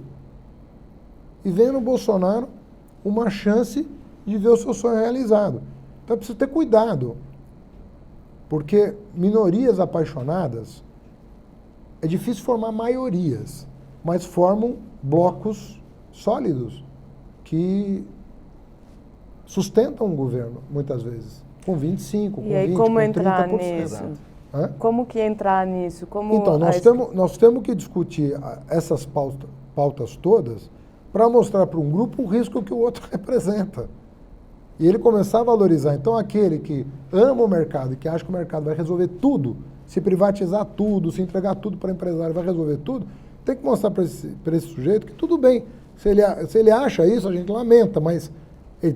E vem no Bolsonaro uma chance de ver o seu sonho realizado. Então é preciso ter cuidado, porque minorias apaixonadas, é difícil formar maiorias, mas formam blocos sólidos que sustentam um governo, muitas vezes, com 25%, com 20%, e aí, com como 30%. entrar nisso? Hã? Como que entrar nisso? Como Então, nós temos que discutir essas pautas todas para mostrar para um grupo o risco que o outro representa. E ele começar a valorizar. Então, aquele que ama o mercado e que acha que o mercado vai resolver tudo, se privatizar tudo, se entregar tudo para empresário, vai resolver tudo, tem que mostrar para esse sujeito que tudo bem. Se ele acha isso, a gente lamenta, mas ele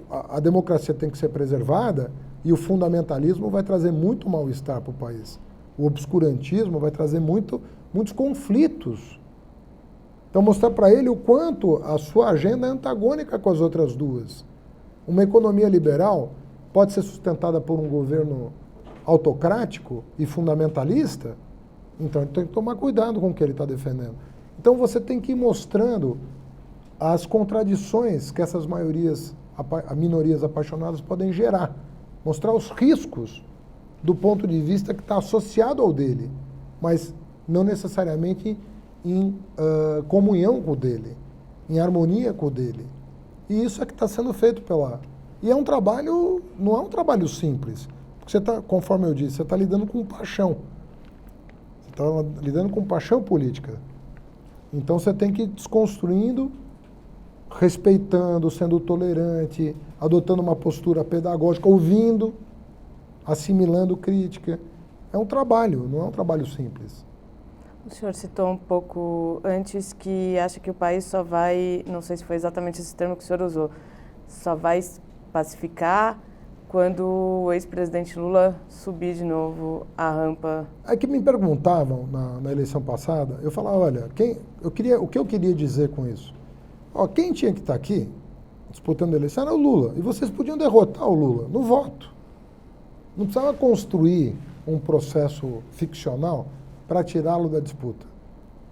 a democracia tem que ser preservada e o fundamentalismo vai trazer muito mal-estar para o país. O obscurantismo vai trazer muitos conflitos. Então, mostrar para ele o quanto a sua agenda é antagônica com as outras duas. Uma economia liberal pode ser sustentada por um governo autocrático e fundamentalista, então ele tem que tomar cuidado com o que ele está defendendo. Então, você tem que ir mostrando as contradições que essas minorias apaixonadas podem gerar. Mostrar os riscos do ponto de vista que está associado ao dele, mas não necessariamente em comunhão com o dele, em harmonia com o dele. E isso é que está sendo feito E é um trabalho, não é um trabalho simples, porque você está, conforme eu disse, você está lidando com paixão. Você está lidando com paixão política. Então você tem que ir desconstruindo, respeitando, sendo tolerante, adotando uma postura pedagógica, ouvindo, assimilando crítica. É um trabalho, não é um trabalho simples. O senhor citou um pouco antes que acha que o país só vai, não sei se foi exatamente esse termo que o senhor usou, só vai pacificar quando o ex-presidente Lula subir de novo a rampa. É que me perguntavam na eleição passada, eu falava, olha, o que eu queria dizer com isso? Quem tinha que estar aqui disputando a eleição era o Lula, e vocês podiam derrotar o Lula no voto. Não precisava construir um processo ficcional para tirá-lo da disputa.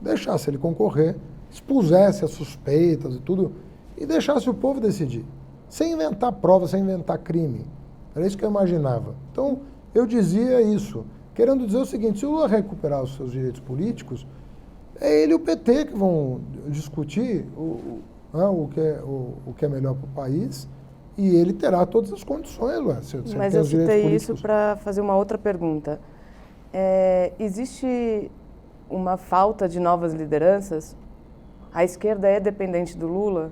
Deixasse ele concorrer, expusesse as suspeitas e tudo, e deixasse o povo decidir. Sem inventar prova, sem inventar crime. Era isso que eu imaginava. Então, eu dizia isso, querendo dizer o seguinte, se o Lula recuperar os seus direitos políticos, é ele e o PT que vão discutir o que é melhor para o país, e ele terá todas as condições. Mas eu citei isso para fazer uma outra pergunta. Existe uma falta de novas lideranças? A esquerda é dependente do Lula?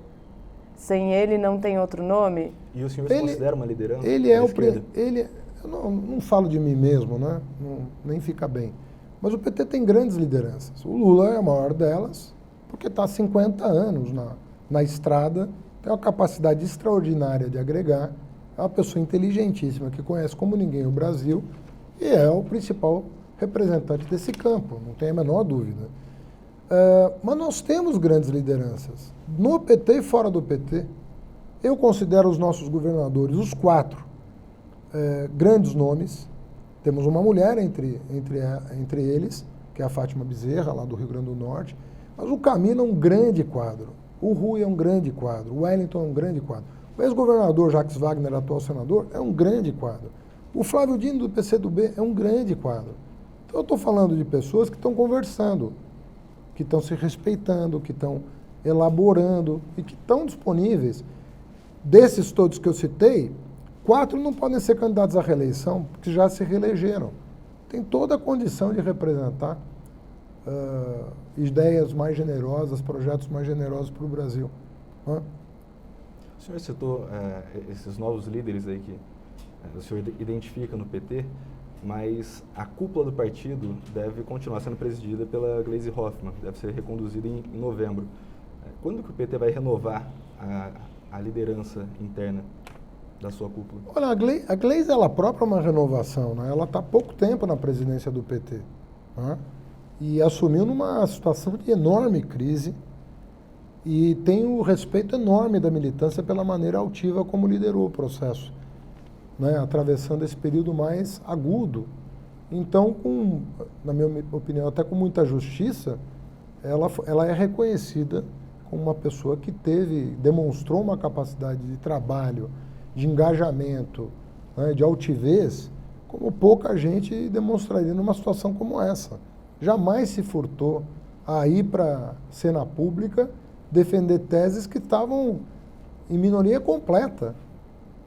Sem ele não tem outro nome? E o senhor se considera uma liderança? Ele é eu não falo de mim mesmo, né? Nem fica bem. Mas o PT tem grandes lideranças. O Lula é a maior delas, porque está há 50 anos na estrada, tem uma capacidade extraordinária de agregar, é uma pessoa inteligentíssima que conhece como ninguém o Brasil e é o principal representante desse campo, não tem a menor dúvida. Mas nós temos grandes lideranças, no PT e fora do PT. Eu considero os nossos governadores, os 4, grandes nomes. Temos uma mulher entre eles, que é a Fátima Bezerra, lá do Rio Grande do Norte, mas o Camilo é um grande quadro, o Rui é um grande quadro, o Wellington é um grande quadro, o ex-governador Jacques Wagner, atual senador, é um grande quadro, o Flávio Dino do PCdoB é um grande quadro. Então eu estou falando de pessoas que estão conversando, que estão se respeitando, que estão elaborando e que estão disponíveis. Desses todos que eu citei, 4 não podem ser candidatos à reeleição, porque já se reelegeram. Tem toda a condição de representar ideias mais generosas, projetos mais generosos para o Brasil. O senhor citou esses novos líderes aí que o senhor identifica no PT, mas a cúpula do partido deve continuar sendo presidida pela Gleisi Hoffmann, deve ser reconduzida em novembro. Quando que o PT vai renovar a liderança interna da sua cúpula? Olha, a Gleisi, ela própria é uma renovação, né? Ela está há pouco tempo na presidência do PT, né? E assumiu numa situação de enorme crise e tem o respeito enorme da militância pela maneira altiva como liderou o processo, né? Atravessando esse período mais agudo. Então, na minha opinião, até com muita justiça, ela é reconhecida como uma pessoa que demonstrou uma capacidade de trabalho, de engajamento, né, de altivez, como pouca gente demonstraria numa situação como essa. Jamais se furtou a ir para a cena pública defender teses que estavam em minoria completa.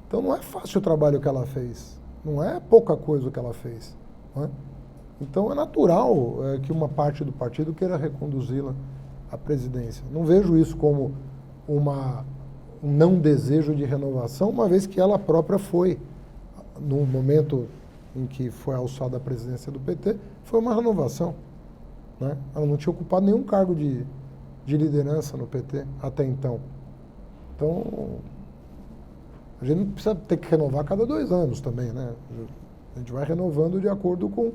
Então não é fácil o trabalho que ela fez, não é pouca coisa o que ela fez, não é? Então é natural que uma parte do partido queira reconduzi-la à presidência. Não vejo isso como um não desejo de renovação, uma vez que ela própria foi, no momento em que foi alçada a presidência do PT, foi uma renovação, né? Ela não tinha ocupado nenhum cargo de liderança no PT até então. Então, a gente não precisa ter que renovar a cada 2 anos também, né? A gente vai renovando de acordo com,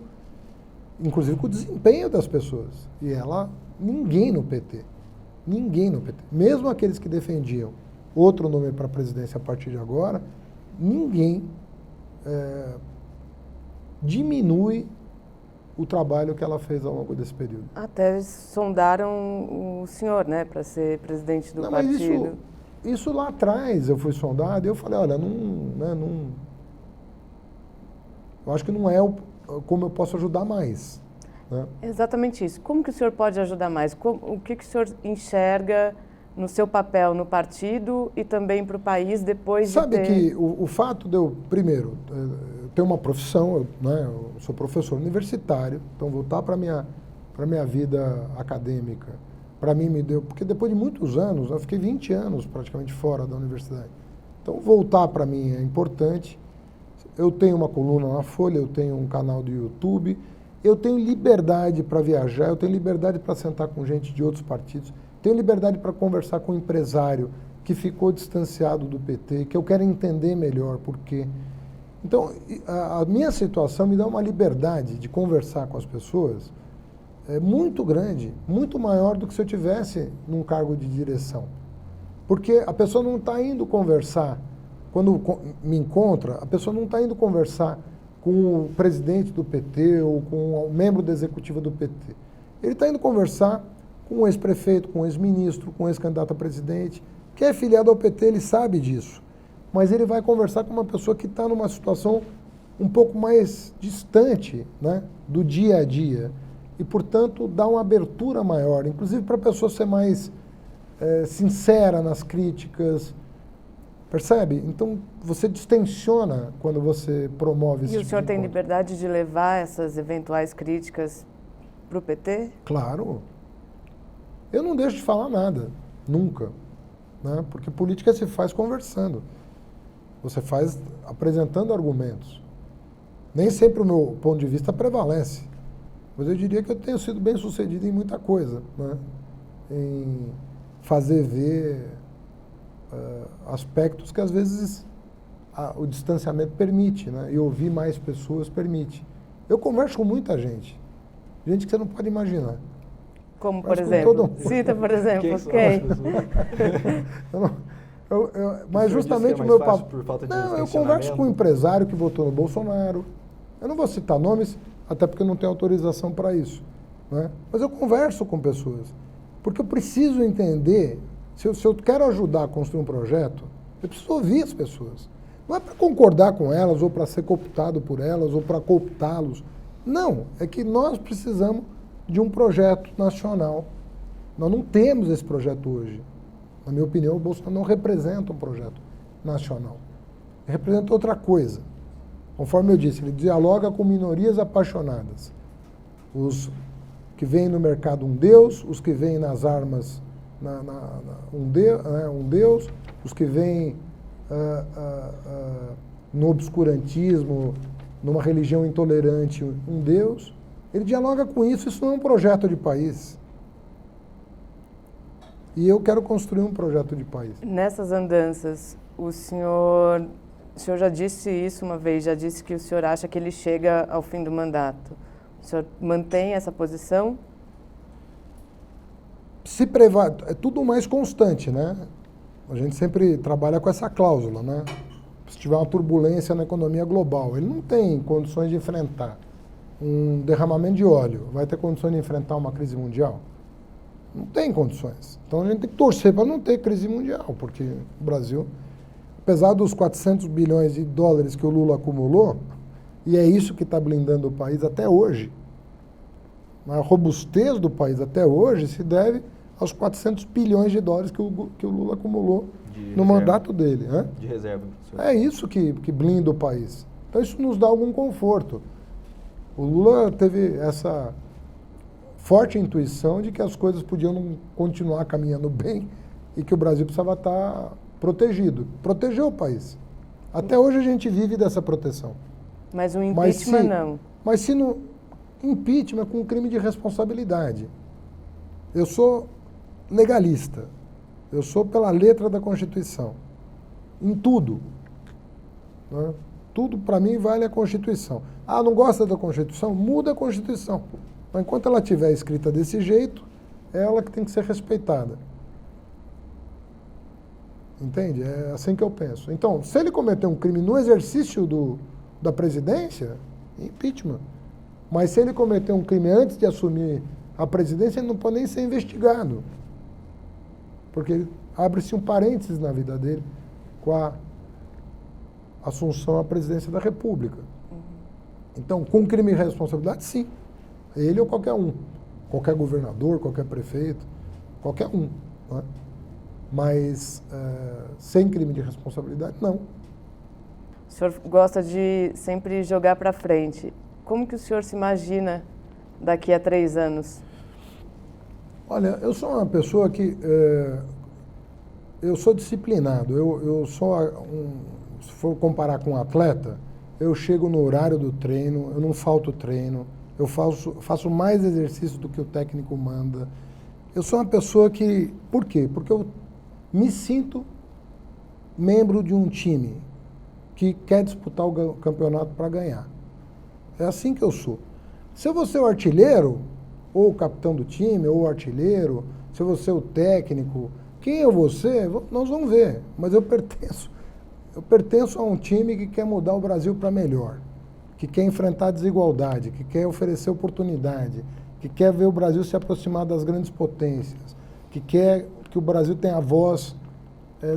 inclusive com o desempenho das pessoas. E ninguém no PT, mesmo aqueles que defendiam outro nome para a presidência a partir de agora, ninguém diminui o trabalho que ela fez ao longo desse período. Até sondaram o senhor, né, para ser presidente do partido. Mas isso lá atrás eu fui sondado e eu falei, olha, eu acho que não é como eu posso ajudar mais, né? Exatamente isso. Como que o senhor pode ajudar mais? O que o senhor enxerga no seu papel no partido e também para o país depois de ter... Sabe que o fato de eu, primeiro, ter uma profissão, eu sou professor universitário, então voltar para a minha vida acadêmica, para mim me deu... Porque depois de muitos anos, eu fiquei 20 anos praticamente fora da universidade. Então voltar para mim é importante. Eu tenho uma coluna na Folha, eu tenho um canal do YouTube, eu tenho liberdade para viajar, eu tenho liberdade para sentar com gente de outros partidos, tenho liberdade para conversar com um empresário que ficou distanciado do PT, que eu quero entender melhor por quê. Então, a minha situação me dá uma liberdade de conversar com as pessoas muito grande, muito maior do que se eu tivesse num cargo de direção. Porque a pessoa não está indo conversar, quando me encontra, a pessoa não está indo conversar com o presidente do PT ou com o membro da executiva do PT. Ele está indo conversar com o ex-prefeito, com o ex-ministro, com o ex-candidato a presidente, que é filiado ao PT, ele sabe disso. Mas ele vai conversar com uma pessoa que está numa situação um pouco mais distante, né, do dia a dia. E, portanto, dá uma abertura maior, inclusive para a pessoa ser mais sincera nas críticas. Percebe? Então, você distensiona quando você promove esse tipo de E o senhor tem encontro. liberdade de levar essas eventuais críticas para o PT? Claro. Eu não deixo de falar nada, nunca, né? Porque política se faz conversando. Você faz apresentando argumentos. Nem sempre o meu ponto de vista prevalece, mas eu diria que eu tenho sido bem sucedido em muita coisa, né? Em fazer ver aspectos que às vezes o distanciamento permite, né? E ouvir mais pessoas permite. Eu converso com muita gente que você não pode imaginar. Como, Mas por com exemplo? todo mundo. Cita, por exemplo, Quem são quem? as pessoas? Mas O senhor justamente disse que é o meu mais fácil papo. por falta de Não, eu distanciamento? converso com um empresário que votou no Bolsonaro. Eu não vou citar nomes, até porque eu não tenho autorização para isso, né? Mas eu converso com pessoas, porque eu preciso entender. Se eu quero ajudar a construir um projeto, eu preciso ouvir as pessoas. Não é para concordar com elas, ou para ser cooptado por elas, ou para cooptá-los. Não, é que nós precisamos de um projeto nacional. Nós não temos esse projeto hoje. Na minha opinião, o Bolsonaro não representa um projeto nacional. Ele representa outra coisa. Conforme eu disse, ele dialoga com minorias apaixonadas. Os que veem no mercado um Deus, os que veem nas armas um Deus, os que veem no obscurantismo, numa religião intolerante, um Deus. Ele dialoga com isso não é um projeto de país. E eu quero construir um projeto de país. Nessas andanças, o senhor já disse isso uma vez, já disse que o senhor acha que ele chega ao fim do mandato. O senhor mantém essa posição? É tudo mais constante, né? A gente sempre trabalha com essa cláusula, né? Se tiver uma turbulência na economia global, ele não tem condições de enfrentar um derramamento de óleo. Vai ter condições de enfrentar uma crise mundial? Não tem condições. Então a gente tem que torcer para não ter crise mundial, porque o Brasil, apesar dos 400 bilhões de dólares que o Lula acumulou, e é isso que está blindando o país até hoje, a robustez do país até hoje se deve aos 400 bilhões de dólares que o Lula acumulou no mandato dele. Né? De reserva. É isso que blinda o país. Então isso nos dá algum conforto. O Lula teve essa forte intuição de que as coisas podiam continuar caminhando bem e que o Brasil precisava estar protegido. Protegeu o país. Até hoje a gente vive dessa proteção. Mas o impeachment não. Mas se no impeachment é com crime de responsabilidade. Eu sou legalista. Eu sou pela letra da Constituição. Em tudo. Né? Tudo para mim vale a Constituição. Ah, não gosta da Constituição? Muda a Constituição. Mas enquanto ela estiver escrita desse jeito, é ela que tem que ser respeitada. Entende? É assim que eu penso. Então, se ele cometer um crime no exercício da presidência, impeachment. Mas se ele cometer um crime antes de assumir a presidência, ele não pode nem ser investigado. Porque abre-se um parênteses na vida dele com a assunção à presidência da República. Então, com crime de responsabilidade, sim. Ele ou qualquer um. Qualquer governador, qualquer prefeito, qualquer um. Né? Mas, sem crime de responsabilidade, não. O senhor gosta de sempre jogar para frente. Como que o senhor se imagina daqui a 3 anos? Olha, eu sou uma pessoa que... eu sou disciplinado. Eu sou se for comparar com um atleta, eu chego no horário do treino, eu não falto treino, eu faço mais exercício do que o técnico manda. Eu sou uma pessoa que... Por quê? Porque eu me sinto membro de um time que quer disputar o campeonato para ganhar. É assim que eu sou. Se eu vou ser o artilheiro, ou o capitão do time, ou o artilheiro, se eu vou ser o técnico, quem eu vou ser, nós vamos ver. Mas eu pertenço a um time que quer mudar o Brasil para melhor, que quer enfrentar a desigualdade, que quer oferecer oportunidade, que quer ver o Brasil se aproximar das grandes potências, que quer que o Brasil tenha voz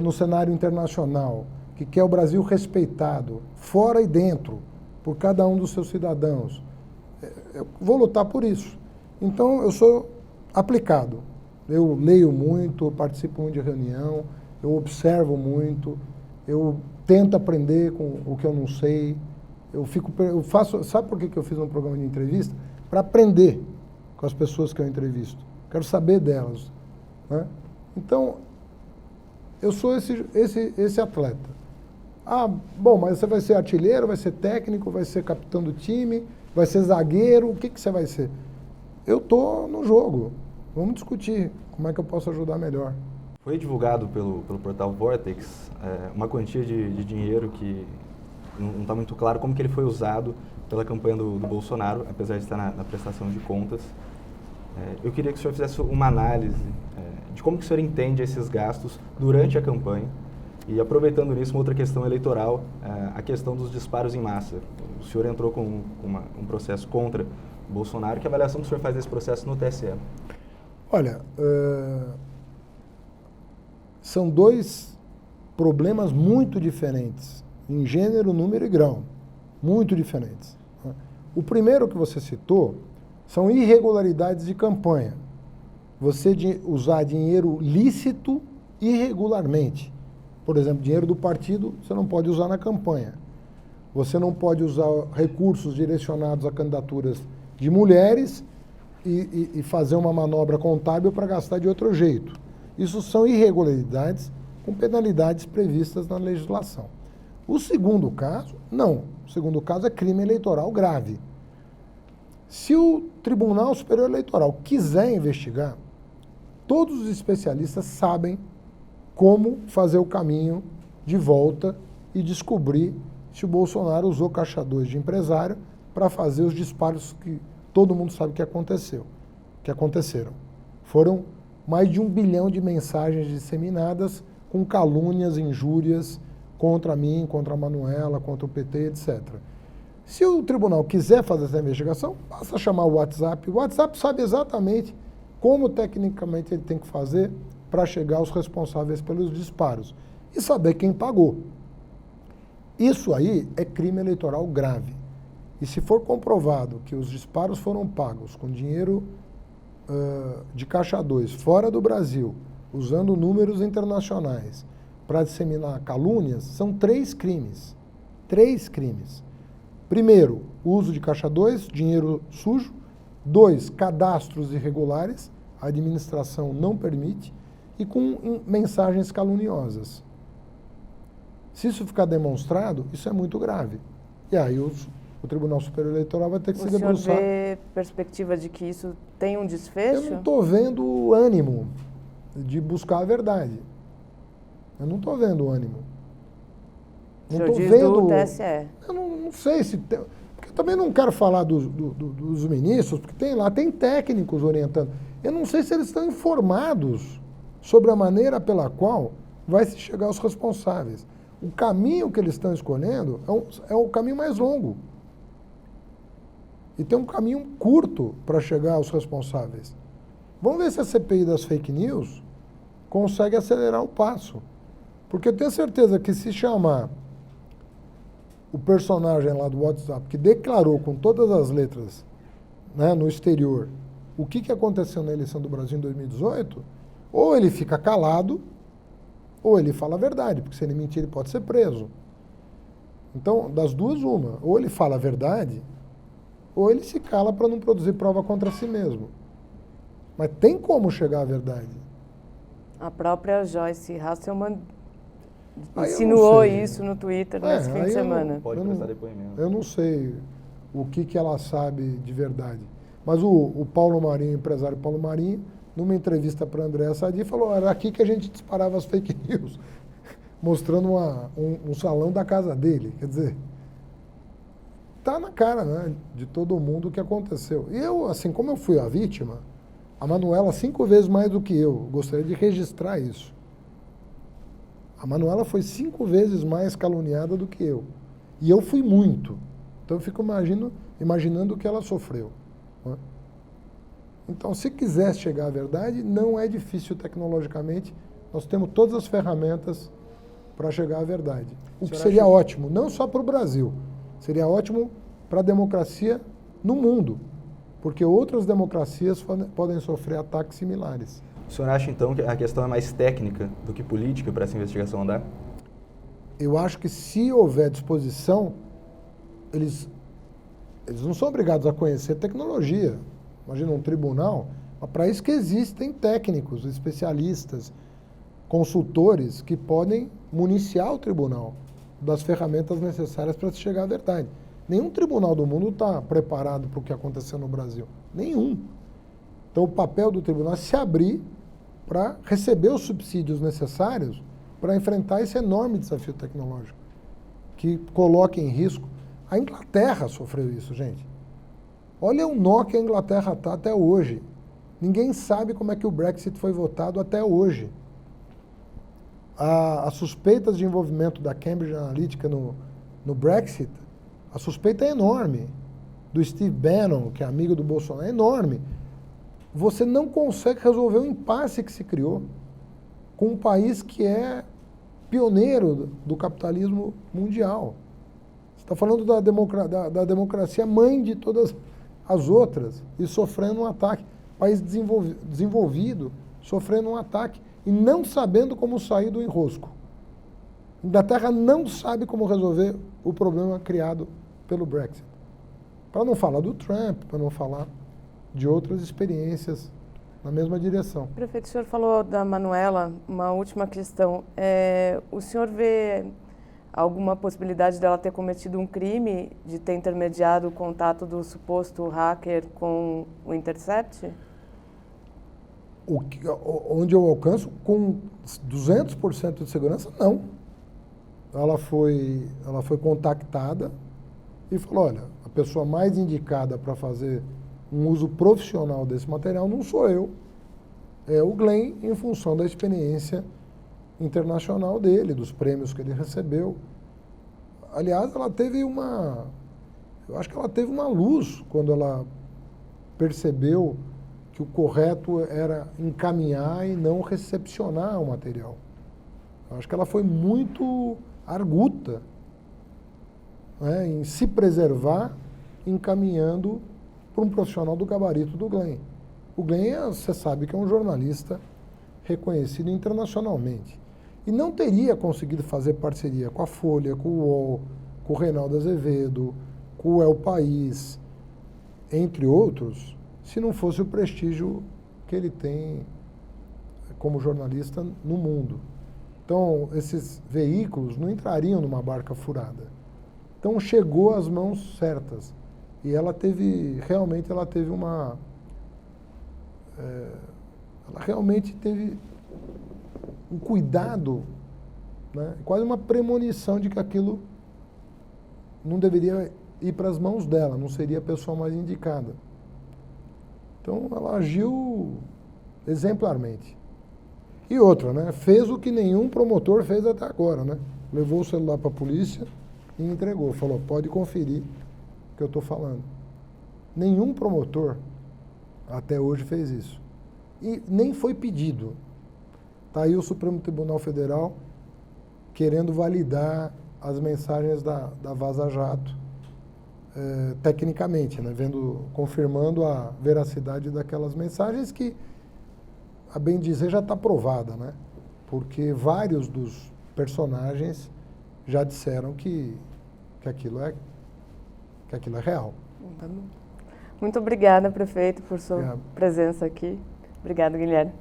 no cenário internacional, que quer o Brasil respeitado, fora e dentro, por cada um dos seus cidadãos. Eu vou lutar por isso. Então, eu sou aplicado. Eu leio muito, eu participo muito de reunião, eu observo muito, eu tento aprender com o que eu não sei. Sabe por que eu fiz um programa de entrevista? Para aprender com as pessoas que eu entrevisto. Quero saber delas. Né? Então, eu sou esse atleta. Ah, bom, mas você vai ser artilheiro, vai ser técnico, vai ser capitão do time, vai ser zagueiro, o que você vai ser? Eu estou no jogo. Vamos discutir como é que eu posso ajudar melhor. Foi divulgado pelo portal Vortex uma quantia de dinheiro que não está muito claro como que ele foi usado pela campanha do Bolsonaro, apesar de estar na prestação de contas. Eu queria que o senhor fizesse uma análise de como que o senhor entende esses gastos durante a campanha e, aproveitando nisso, uma outra questão eleitoral, a questão dos disparos em massa. O senhor entrou com um processo contra o Bolsonaro. Que avaliação que o senhor faz desse processo no TSE? Olha, são 2 problemas muito diferentes, em gênero, número e grau, muito diferentes. O primeiro que você citou são irregularidades de campanha. Você usar dinheiro lícito irregularmente. Por exemplo, dinheiro do partido você não pode usar na campanha. Você não pode usar recursos direcionados a candidaturas de mulheres e fazer uma manobra contábil para gastar de outro jeito. Isso são irregularidades com penalidades previstas na legislação. O segundo caso, não. O segundo caso é crime eleitoral grave. Se o Tribunal Superior Eleitoral quiser investigar, todos os especialistas sabem como fazer o caminho de volta e descobrir se o Bolsonaro usou caixa 2 de empresário para fazer os disparos que todo mundo sabe que aconteceram. Foram mais de 1 bilhão de mensagens disseminadas com calúnias, injúrias contra mim, contra a Manuela, contra o PT, etc. Se o tribunal quiser fazer essa investigação, basta chamar o WhatsApp. O WhatsApp sabe exatamente como tecnicamente ele tem que fazer para chegar aos responsáveis pelos disparos e saber quem pagou. Isso aí é crime eleitoral grave. E se for comprovado que os disparos foram pagos com dinheiro de caixa 2 fora do Brasil, usando números internacionais para disseminar calúnias, são 3 crimes. 3 crimes. Primeiro, uso de caixa 2, dinheiro sujo. 2, cadastros irregulares, a administração não permite, e com mensagens caluniosas. Se isso ficar demonstrado, isso é muito grave. E aí o Tribunal Superior Eleitoral vai ter que se debruçar. O senhor vê perspectiva de que isso tem um desfecho? Eu não estou vendo o ânimo de buscar a verdade. Eu não estou vendo o ânimo. O senhor diz do TSE. Eu não sei se tem... Porque eu também não quero falar dos ministros, porque tem técnicos orientando. Eu não sei se eles estão informados sobre a maneira pela qual vai se chegar aos responsáveis. O caminho que eles estão escolhendo é o caminho mais longo. E tem um caminho curto para chegar aos responsáveis. Vamos ver se a CPI das fake news consegue acelerar o passo. Porque eu tenho certeza que se chamar o personagem lá do WhatsApp, que declarou com todas as letras, né, no exterior, o que aconteceu na eleição do Brasil em 2018, ou ele fica calado, ou ele fala a verdade, porque se ele mentir ele pode ser preso. Então, das duas, uma. Ou ele fala a verdade, ou ele se cala para não produzir prova contra si mesmo. Mas tem como chegar à verdade. A própria Joyce Hasselmann insinuou isso no Twitter nesse fim de semana. Pode prestar depoimento. Eu não sei o que ela sabe de verdade. Mas o Paulo Marinho, o empresário Paulo Marinho, numa entrevista para Andréa Sadi, falou, era aqui que a gente disparava as fake news, mostrando um salão da casa dele. Quer dizer, tá na cara, né, de todo mundo o que aconteceu. E eu, assim, como eu fui a vítima, a Manuela 5 vezes mais do que eu, gostaria de registrar isso. A Manuela foi 5 vezes mais caluniada do que eu. E eu fui muito. Então eu fico imaginando o que ela sofreu. Né? Então, se quiser chegar à verdade, não é difícil tecnologicamente. Nós temos todas as ferramentas para chegar à verdade. O que seria ótimo, não só para o Brasil, seria ótimo para a democracia no mundo, porque outras democracias podem sofrer ataques similares. O senhor acha, então, que a questão é mais técnica do que política para essa investigação andar? Eu acho que se houver disposição, eles não são obrigados a conhecer tecnologia. Imagina um tribunal, mas para isso que existem técnicos, especialistas, consultores que podem municiar o tribunal das ferramentas necessárias para se chegar à verdade. Nenhum tribunal do mundo está preparado para o que aconteceu no Brasil. Nenhum. Então o papel do tribunal é se abrir para receber os subsídios necessários para enfrentar esse enorme desafio tecnológico, que coloca em risco. A Inglaterra sofreu isso, gente. Olha o nó que a Inglaterra está até hoje. Ninguém sabe como é que o Brexit foi votado até hoje. As suspeitas de envolvimento da Cambridge Analytica no Brexit, a suspeita é enorme. Do Steve Bannon, que é amigo do Bolsonaro, é enorme. Você não consegue resolver o impasse que se criou com um país que é pioneiro do capitalismo mundial. Você está falando da democracia mãe de todas as outras e sofrendo um ataque. País desenvolvido sofrendo um ataque e não sabendo como sair do enrosco. A Inglaterra não sabe como resolver o problema criado pelo Brexit. Para não falar do Trump, para não falar de outras experiências na mesma direção. Prefeito, o senhor falou da Manuela, uma última questão. O senhor vê alguma possibilidade dela ter cometido um crime, de ter intermediado o contato do suposto hacker com o Intercept? onde eu alcanço com 200% de segurança? Não. Ela foi contactada e falou, olha, a pessoa mais indicada para fazer um uso profissional desse material não sou eu, é o Glenn, em função da experiência internacional dele, dos prêmios que ele recebeu. Aliás, eu acho que ela teve uma luz quando ela percebeu que o correto era encaminhar e não recepcionar o material. Eu acho que ela foi muito arguta, né, em se preservar, encaminhando para um profissional do gabarito do Glenn. O Glenn, você sabe que é um jornalista reconhecido internacionalmente. E não teria conseguido fazer parceria com a Folha, com o UOL, com o Reinaldo Azevedo, com o El País, entre outros, se não fosse o prestígio que ele tem como jornalista no mundo. Então, esses veículos não entrariam numa barca furada. Então, chegou às mãos certas. E ela realmente teve um cuidado, né, quase uma premonição de que aquilo não deveria ir para as mãos dela, não seria a pessoa mais indicada. Então, ela agiu exemplarmente. E outra, né, fez o que nenhum promotor fez até agora, né? Levou o celular para a polícia e entregou. Falou, pode conferir o que eu estou falando. Nenhum promotor até hoje fez isso. E nem foi pedido. Está aí o Supremo Tribunal Federal querendo validar as mensagens da Vaza Jato, tecnicamente, né? Confirmando a veracidade daquelas mensagens que, a bem dizer, já está provada, né? Porque vários dos personagens já disseram que aquilo é real. Muito obrigada, prefeito, por sua presença aqui. Obrigado, Guilherme.